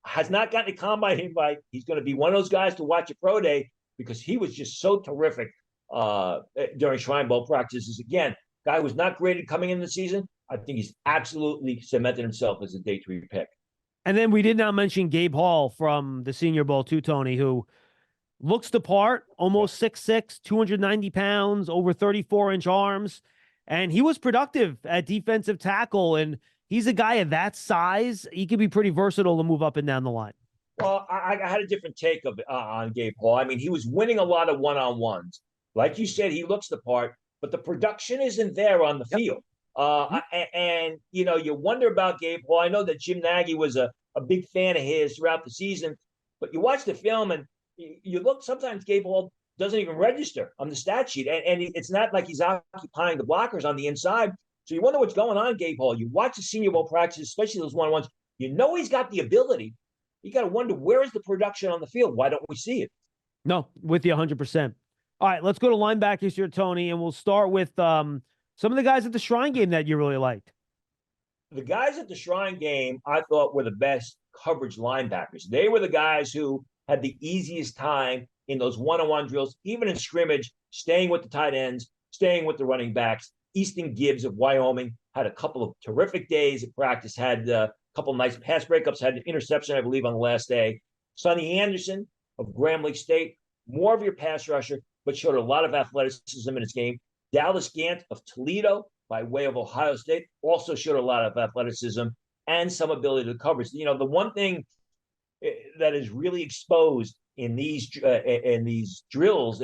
Speaker 2: Has not gotten a combine invite. He's going to be one of those guys to watch at pro day because he was just so terrific during Shrine Bowl practices. Again, guy was not graded coming in the season. I think he's absolutely cemented himself as a day 3 pick.
Speaker 1: And then we did not mention Gabe Hall from the Senior Bowl too, Tony, who looks the part, almost 6'6", 290 pounds, over 34-inch arms. And he was productive at defensive tackle. And he's a guy of that size. He can be pretty versatile to move up and down the line.
Speaker 2: Well, I had a different take on Gabe Hall. I mean, he was winning a lot of one-on-ones. Like you said, he looks the part, but the production isn't there on the field. And, you know, you wonder about Gabe Hall. I know that Jim Nagy was a big fan of his throughout the season, but you watch the film and you look, sometimes Gabe Hall doesn't even register on the stat sheet. And it's not like he's occupying the blockers on the inside. So you wonder what's going on, Gabe Hall. You watch the Senior Bowl practices, especially those one-on-ones. You know he's got the ability. You got to wonder, where is the production on the field? Why don't we see it?
Speaker 1: No, with you 100%. All right, let's go to linebackers here, Tony, and we'll start with some of the guys at the Shrine game that you really liked.
Speaker 2: The guys at the Shrine game, I thought, were the best coverage linebackers. They were the guys who had the easiest time in those one-on-one drills, even in scrimmage, staying with the tight ends, staying with the running backs. Easton Gibbs of Wyoming had a couple of terrific days at practice, had a couple of nice pass breakups, had an interception, I believe, on the last day. Sonny Anderson of Graham Lake State, more of your pass rusher, but showed a lot of athleticism in his game. Dallas Gant of Toledo, by way of Ohio State, also showed a lot of athleticism and some ability to cover. You know, the one thing that is really exposed in these drills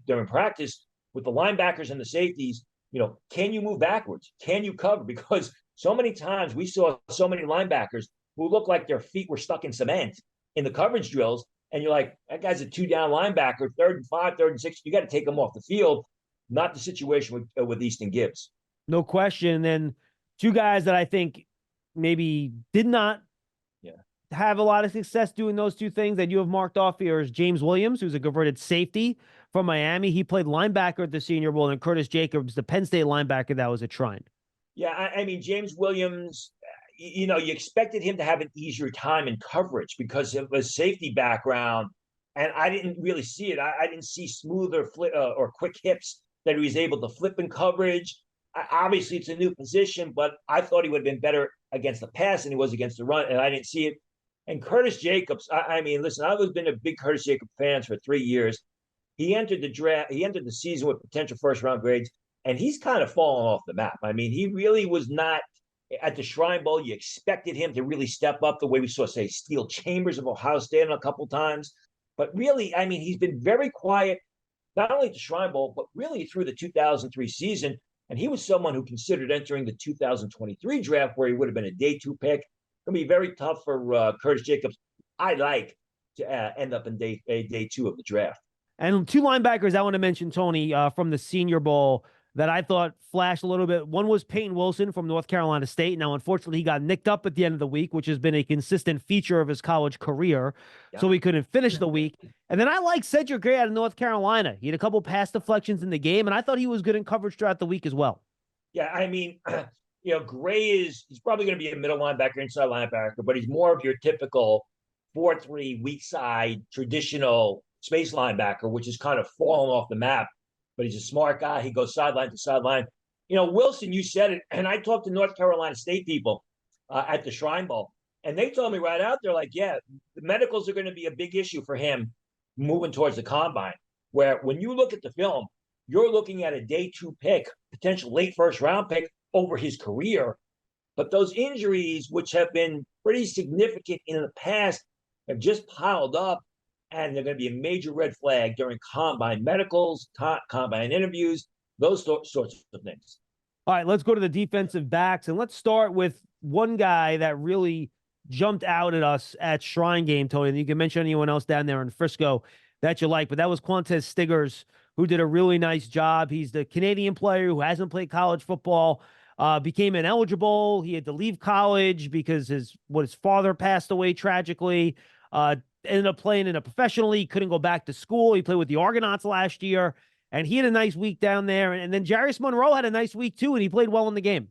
Speaker 2: during practice with the linebackers and the safeties, you know, can you move backwards? Can you cover? Because so many times we saw so many linebackers who looked like their feet were stuck in cement in the coverage drills. And you're like, that guy's a 2-down linebacker, 3rd and 5, 3rd and 6. You got to take him off the field. Not the situation with Easton Gibbs.
Speaker 1: No question. And then two guys that I think maybe did not have a lot of success doing those two things that you have marked off here is James Williams, who's a converted safety from Miami. He played linebacker at the Senior Bowl, and Curtis Jacobs, the Penn State linebacker that was at Shrine.
Speaker 2: Yeah, I mean, James Williams, you know, you expected him to have an easier time in coverage because of his safety background, and I didn't really see it. I didn't see smoother or quick hips that he was able to flip in coverage. Obviously, it's a new position, but I thought he would have been better against the pass than he was against the run, and I didn't see it. And Curtis Jacobs, I mean, listen, I've been a big Curtis Jacobs fan for 3 years. He entered the draft, he entered the season with potential first-round grades, and he's kind of fallen off the map. I mean, he really was not at the Shrine Bowl. You expected him to really step up the way we saw, say, Steel Chambers of Ohio State a couple times. But really, I mean, he's been very quiet, not only at the Shrine Bowl, but really through the 2003 season. And he was someone who considered entering the 2023 draft, where he would have been a day 2 pick. It's going to be very tough for Curtis Jacobs. I like to end up in day 2 of the draft.
Speaker 1: And two linebackers I want to mention, Tony, from the Senior Bowl that I thought flashed a little bit. One was Peyton Wilson from North Carolina State. Now, unfortunately, he got nicked up at the end of the week, which has been a consistent feature of his college career. Yeah. So he couldn't finish the week. And then I like Cedric Gray out of North Carolina. He had a couple pass deflections in the game, and I thought he was good in coverage throughout the week as well.
Speaker 2: Yeah, I mean, you know, Gray he's probably going to be a middle linebacker, inside linebacker, but he's more of your typical 4-3 weak side, traditional space linebacker, which is kind of fallen off the map. But he's a smart guy. He goes sideline to sideline. You know, Wilson, you said it, and I talked to North Carolina State people at the Shrine Bowl, and they told me right out there, like, yeah, the medicals are going to be a big issue for him moving towards the combine, where when you look at the film, you're looking at a day 2 pick, potential late first-round pick over his career. But those injuries, which have been pretty significant in the past, have just piled up. And they're going to be a major red flag during combine medicals, combine interviews, those sorts of things.
Speaker 1: All right, let's go to the defensive backs, and let's start with one guy that really jumped out at us at Shrine Game, Tony. And you can mention anyone else down there in Frisco that you like, but that was Quantez Stiggers, who did a really nice job. He's the Canadian player who hasn't played college football, became ineligible. He had to leave college because his father passed away tragically. Ended up playing in a professional league, couldn't go back to school. He played with the Argonauts last year, and he had a nice week down there. And then Jarius Monroe had a nice week too, and he played well in the game.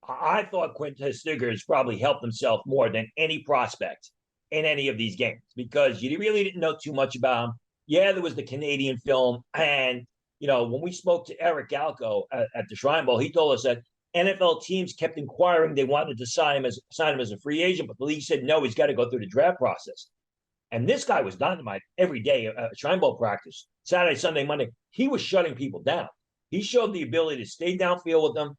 Speaker 2: I thought Quintez Stiggers probably helped himself more than any prospect in any of these games because you really didn't know too much about him. Yeah, there was the Canadian film. And, when we spoke to Eric Galco at the Shrine Bowl, he told us that NFL teams kept inquiring. They wanted to sign him as a free agent, but the league said, no, he's got to go through the draft process. And this guy was dynamite every day, Shrine Bowl practice, Saturday, Sunday, Monday. He was shutting people down. He showed the ability to stay downfield with them,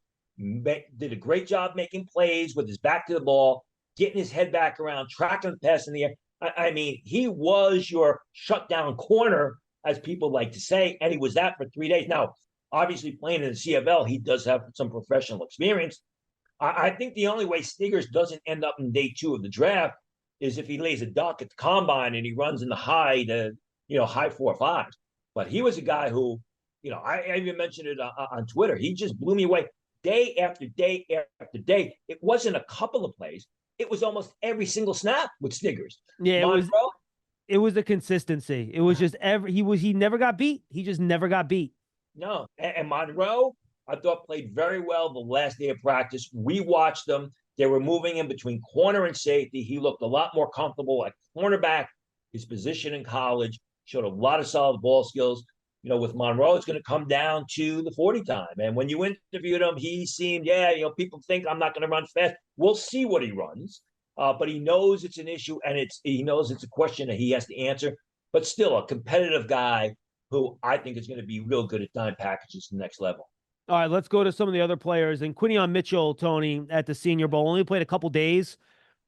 Speaker 2: did a great job making plays with his back to the ball, getting his head back around, tracking the pass in the air. I mean, he was your shutdown corner, as people like to say, and he was that for 3 days. Now, obviously playing in the CFL, he does have some professional experience. I think the only way Stiggers doesn't end up in day 2 of the draft is if he lays a duck at the combine and he runs in the high 4.5. But he was a guy who, I even mentioned it on Twitter. He just blew me away day after day after day. It wasn't a couple of plays. It was almost every single snap with Stiggers.
Speaker 1: Yeah, it was the consistency. It was just he never got beat. He just never got beat.
Speaker 2: No. And Monroe, I thought, played very well the last day of practice. We watched them. They were moving in between corner and safety. He looked a lot more comfortable at cornerback. His position in college showed a lot of solid ball skills. With Monroe, it's going to come down to the 40 time. And when you interviewed him, he seemed, people think I'm not going to run fast. We'll see what he runs. But he knows it's an issue, and he knows it's a question that he has to answer. But still, a competitive guy who I think is going to be real good at dime packages to the next level.
Speaker 1: All right, let's go to some of the other players. And Quinion Mitchell, Tony, at the Senior Bowl, only played a couple days.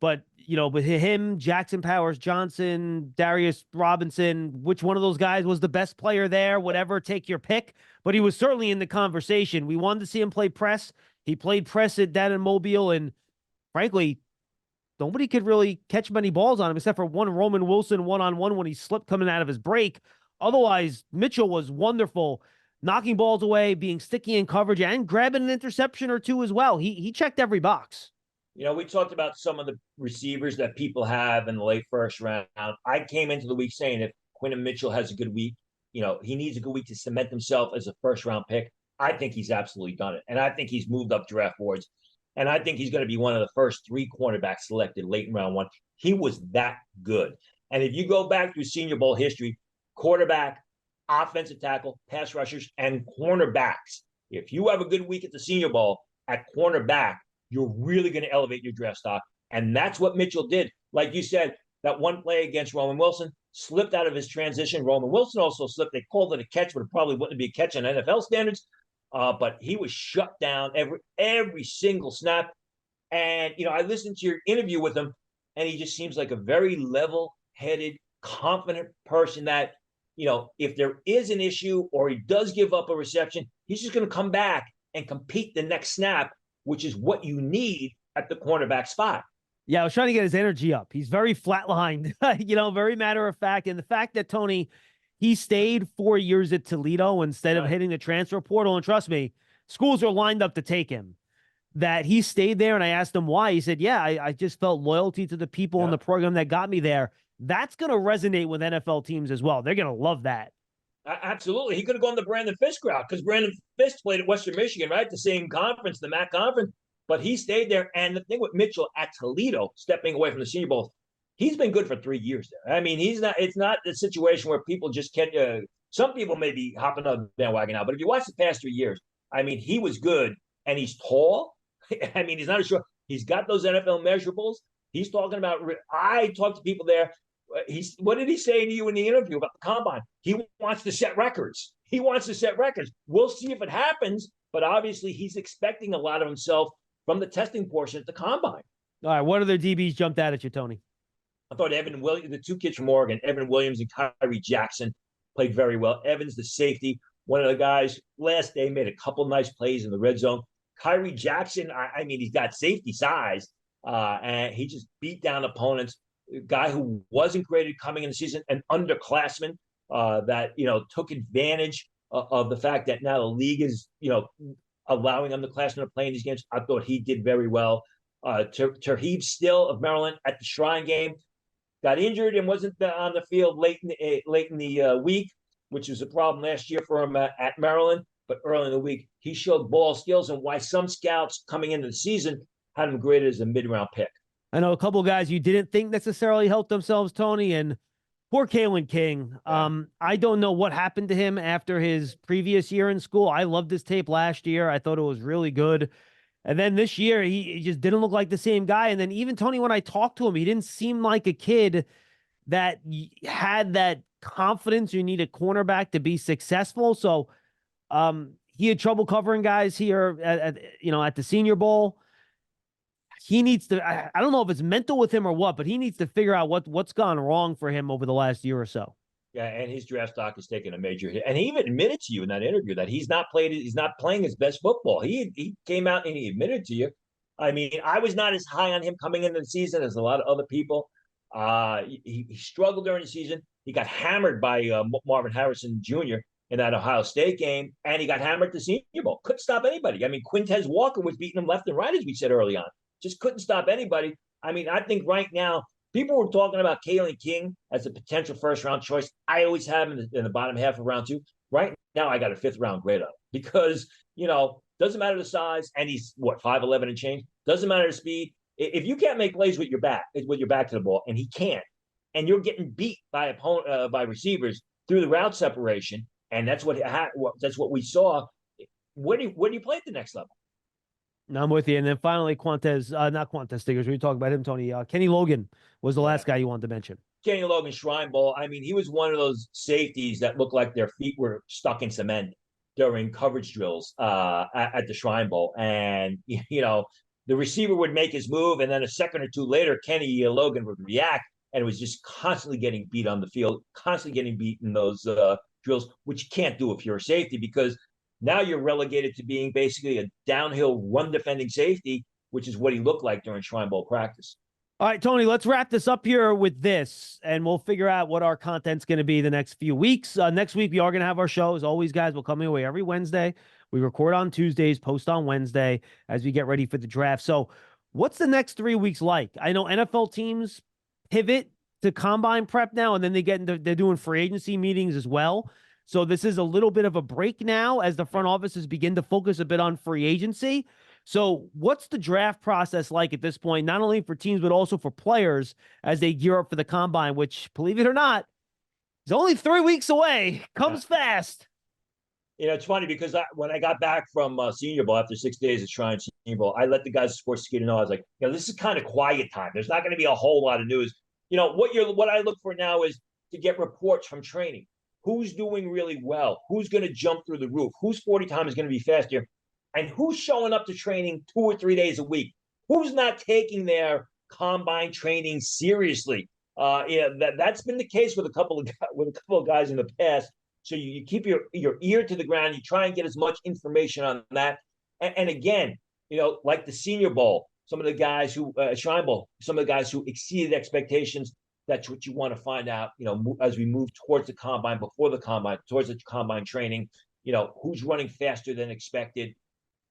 Speaker 1: But, with him, Jackson Powers Johnson, Darius Robinson, which one of those guys was the best player there? Whatever, take your pick. But he was certainly in the conversation. We wanted to see him play press. He played press down in Mobile, and frankly, nobody could really catch many balls on him except for one Roman Wilson one-on-one when he slipped coming out of his break. Otherwise, Mitchell was wonderful, knocking balls away, being sticky in coverage, and grabbing an interception or two as well. He checked every box.
Speaker 2: We talked about some of the receivers that people have in the late first round. I came into the week saying if Quinion Mitchell has a good week, he needs a good week to cement himself as a first-round pick. I think he's absolutely done it. And I think he's moved up draft boards. And I think he's going to be one of the first 3 cornerbacks selected late in round 1. He was that good. And if you go back through Senior Bowl history, quarterback, offensive tackle, pass rushers, and cornerbacks, if you have a good week at the Senior Bowl at cornerback, you're really going to elevate your draft stock. And that's what Mitchell did. Like you said, that one play against Roman Wilson slipped out of his transition. Roman Wilson also slipped. They called it a catch, but it probably wouldn't be a catch on NFL standards. But he was shut down every single snap. And, I listened to your interview with him, and he just seems like a very level-headed, confident person that, if there is an issue or he does give up a reception, he's just going to come back and compete the next snap, which is what you need at the cornerback spot.
Speaker 1: Yeah, I was trying to get his energy up. He's very flatlined, very matter of fact. And the fact that Tony, he stayed 4 years at Toledo instead of hitting the transfer portal. And trust me, schools are lined up to take him. That he stayed there, and I asked him why. He said, yeah, I just felt loyalty to the people in the program that got me there. That's going to resonate with NFL teams as well. They're going to love that.
Speaker 2: Absolutely. He could have gone the Brandon Fisk route because Brandon Fisk played at Western Michigan, right? The same conference, the MAC conference. But he stayed there. And the thing with Mitchell at Toledo, stepping away from the Senior Bowl, he's been good for 3 years there. I mean, it's not the situation where people just can't, some people may be hopping on the bandwagon now, but if you watch the past 3 years, I mean, he was good, and he's tall. I mean, he's not as short. He's got those NFL measurables. He's talking about, I talked to people there. What did he say to you in the interview about the combine? He wants to set records. We'll see if it happens, but obviously he's expecting a lot of himself from the testing portion at the combine.
Speaker 1: All right, what other DBs jumped out at you, Tony?
Speaker 2: I thought Evan Williams, the 2 kids from Oregon, Evan Williams and Kyrie Jackson, played very well. Evans, the safety, one of the guys last day, made a couple nice plays in the red zone. Kyrie Jackson, I mean, he's got safety size, and he just beat down opponents. A guy who wasn't graded coming in the season, an underclassman that took advantage of the fact that now the league is allowing underclassmen to play in these games. I thought he did very well. Terheeb Still of Maryland at the Shrine game got injured and wasn't on the field late in the week, which was a problem last year for him at Maryland. But early in the week, he showed ball skills, and why some scouts coming into the season had him graded as a mid-round pick.
Speaker 1: I know a couple of guys you didn't think necessarily helped themselves, Tony, and poor Kalen King.
Speaker 2: Yeah.
Speaker 1: I don't know what happened to him after his previous year in school. I loved his tape last year. I thought it was really good. And then this year, he just didn't look like the same guy. And then even Tony, when I talked to him, he didn't seem like a kid that had that confidence you need a cornerback to be successful. So he had trouble covering guys here at the Senior Bowl. He needs to, I don't know if it's mental with him or what, but he needs to figure out what's gone wrong for him over the last year or so.
Speaker 2: Yeah, and his draft stock has taken a major hit. And he even admitted to you in that interview that he's not playing his best football. He came out and he admitted to you. I mean, I was not as high on him coming into the season as a lot of other people. He struggled during the season. He got hammered by Marvin Harrison Jr. in that Ohio State game, and he got hammered at the Senior Bowl. Couldn't stop anybody. I mean, Quintez Walker was beating him left and right, as we said early on. Just couldn't stop anybody. I mean, I think right now, people were talking about Kalen King as a potential first-round choice. I always have him in the bottom half of round 2. Right now, I got a 5th-round grade on him because, doesn't matter the size, and he's, 5'11" and change. Doesn't matter the speed. If you can't make plays with your back to the ball, and he can't, and you're getting beat by by receivers through the route separation, and that's what we saw. Where do you play at the next level?
Speaker 1: No, I'm with you. And then finally, not Quantez Stiggers. We talked about him, Tony. Kenny Logan was the last guy you wanted to mention.
Speaker 2: Kenny Logan, Shrine Bowl. I mean, he was one of those safeties that looked like their feet were stuck in cement during coverage drills at the Shrine Bowl. And, the receiver would make his move, and then a second or two later, Kenny Logan would react, and it was just constantly getting beat on the field, constantly getting beat in those drills, which you can't do if you're a safety, because now you're relegated to being basically a downhill run defending safety, which is what he looked like during Shrine Bowl practice.
Speaker 1: All right, Tony, let's wrap this up here with this, and we'll figure out what our content's going to be the next few weeks. Next week, we are going to have our show. As always, guys, we'll come your way every Wednesday. We record on Tuesdays, post on Wednesday as we get ready for the draft. So what's the next 3 weeks like? I know NFL teams pivot to combine prep now, and then they're doing free agency meetings as well. So this is a little bit of a break now as the front offices begin to focus a bit on free agency. So what's the draft process like at this point, not only for teams, but also for players as they gear up for the combine, which, believe it or not, is only 3 weeks away. Comes fast.
Speaker 2: It's funny because when I got back from Senior Bowl after 6 days at Shrine Senior Bowl, I let the guys at Sports Skater know. I was like, this is kind of quiet time. There's not going to be a whole lot of news. What I look for now is to get reports from training. Who's doing really well? Who's going to jump through the roof? Whose 40 time is going to be faster? And who's showing up to training 2 or 3 days a week? Who's not taking their combine training seriously? That's been the case with a couple of guys in the past. So you keep your ear to the ground. You try and get as much information on that. And again, like the Senior Bowl, some of the guys who Shrine Bowl, some of the guys who exceeded expectations. That's what you want to find out, as we move towards the combine, before the combine, towards the combine training, who's running faster than expected,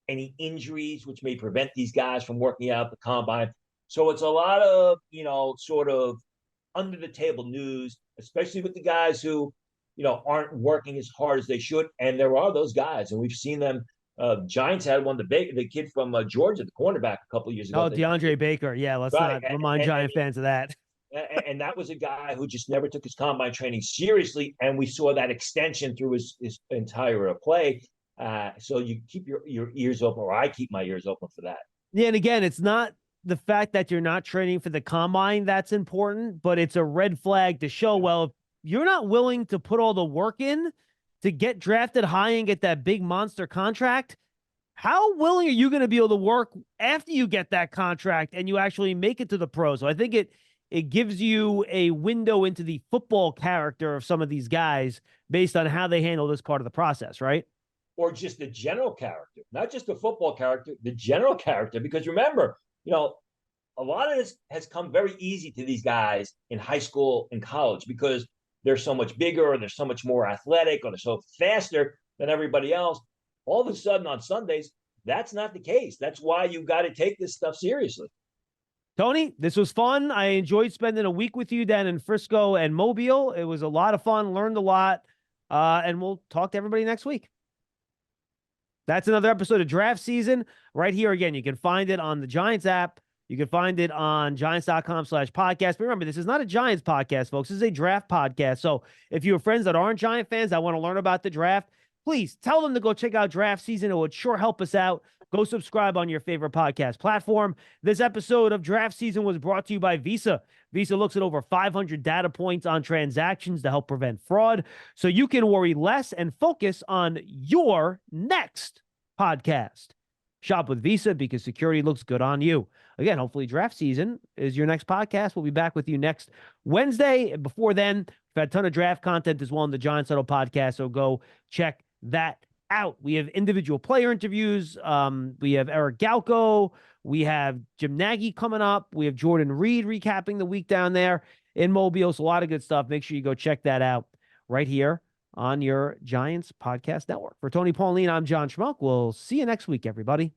Speaker 2: any injuries which may prevent these guys from working out the combine. So it's a lot of, sort of under the table news, especially with the guys who, aren't working as hard as they should. And there are those guys, and we've seen them. Giants had one, the kid from Georgia, the cornerback, a couple of years ago.
Speaker 1: Oh, DeAndre Baker. Yeah, let's not remind Giant fans of that.
Speaker 2: And that was a guy who just never took his combine training seriously, and we saw that extension through his entire play. So you keep your ears open, or I keep my ears open for that.
Speaker 1: Yeah, and again, it's not the fact that you're not training for the combine that's important, but it's a red flag to show, well, if you're not willing to put all the work in to get drafted high and get that big monster contract, how willing are you going to be able to work after you get that contract and you actually make it to the pros? So I think it gives you a window into the football character of some of these guys based on how they handle this part of the process, right?
Speaker 2: or just the general character, not just the football character, the general character. Because remember, a lot of this has come very easy to these guys in high school and college because they're so much bigger or they're so much more athletic or they're so faster than everybody else. All of a sudden on Sundays, that's not the case. That's why you got to take this stuff seriously.
Speaker 1: Tony, this was fun. I enjoyed spending a week with you down in Frisco and Mobile. It was a lot of fun, learned a lot, and we'll talk to everybody next week. That's another episode of Draft Season right here. Again, you can find it on the Giants app. You can find it on giants.com/podcast. But remember, this is not a Giants podcast, folks. This is a draft podcast. So if you have friends that aren't Giant fans that want to learn about the draft, please tell them to go check out Draft Season. It would sure help us out. Go subscribe on your favorite podcast platform. This episode of Draft Season was brought to you by Visa. Visa looks at over 500 data points on transactions to help prevent fraud, so you can worry less and focus on your next podcast. Shop with Visa because security looks good on you. Again, hopefully Draft Season is your next podcast. We'll be back with you next Wednesday. Before then, we've had a ton of draft content as well on the Giants Huddle podcast, so go check that out. We have individual player interviews. We have Eric Galko. We have Jim Nagy coming up. We have Jordan Reed recapping the week down there in Mobile. So a lot of good stuff. Make sure you go check that out right here on your Giants podcast network. For Tony Pauline, I'm John Schmeelk. We'll see you next week, everybody.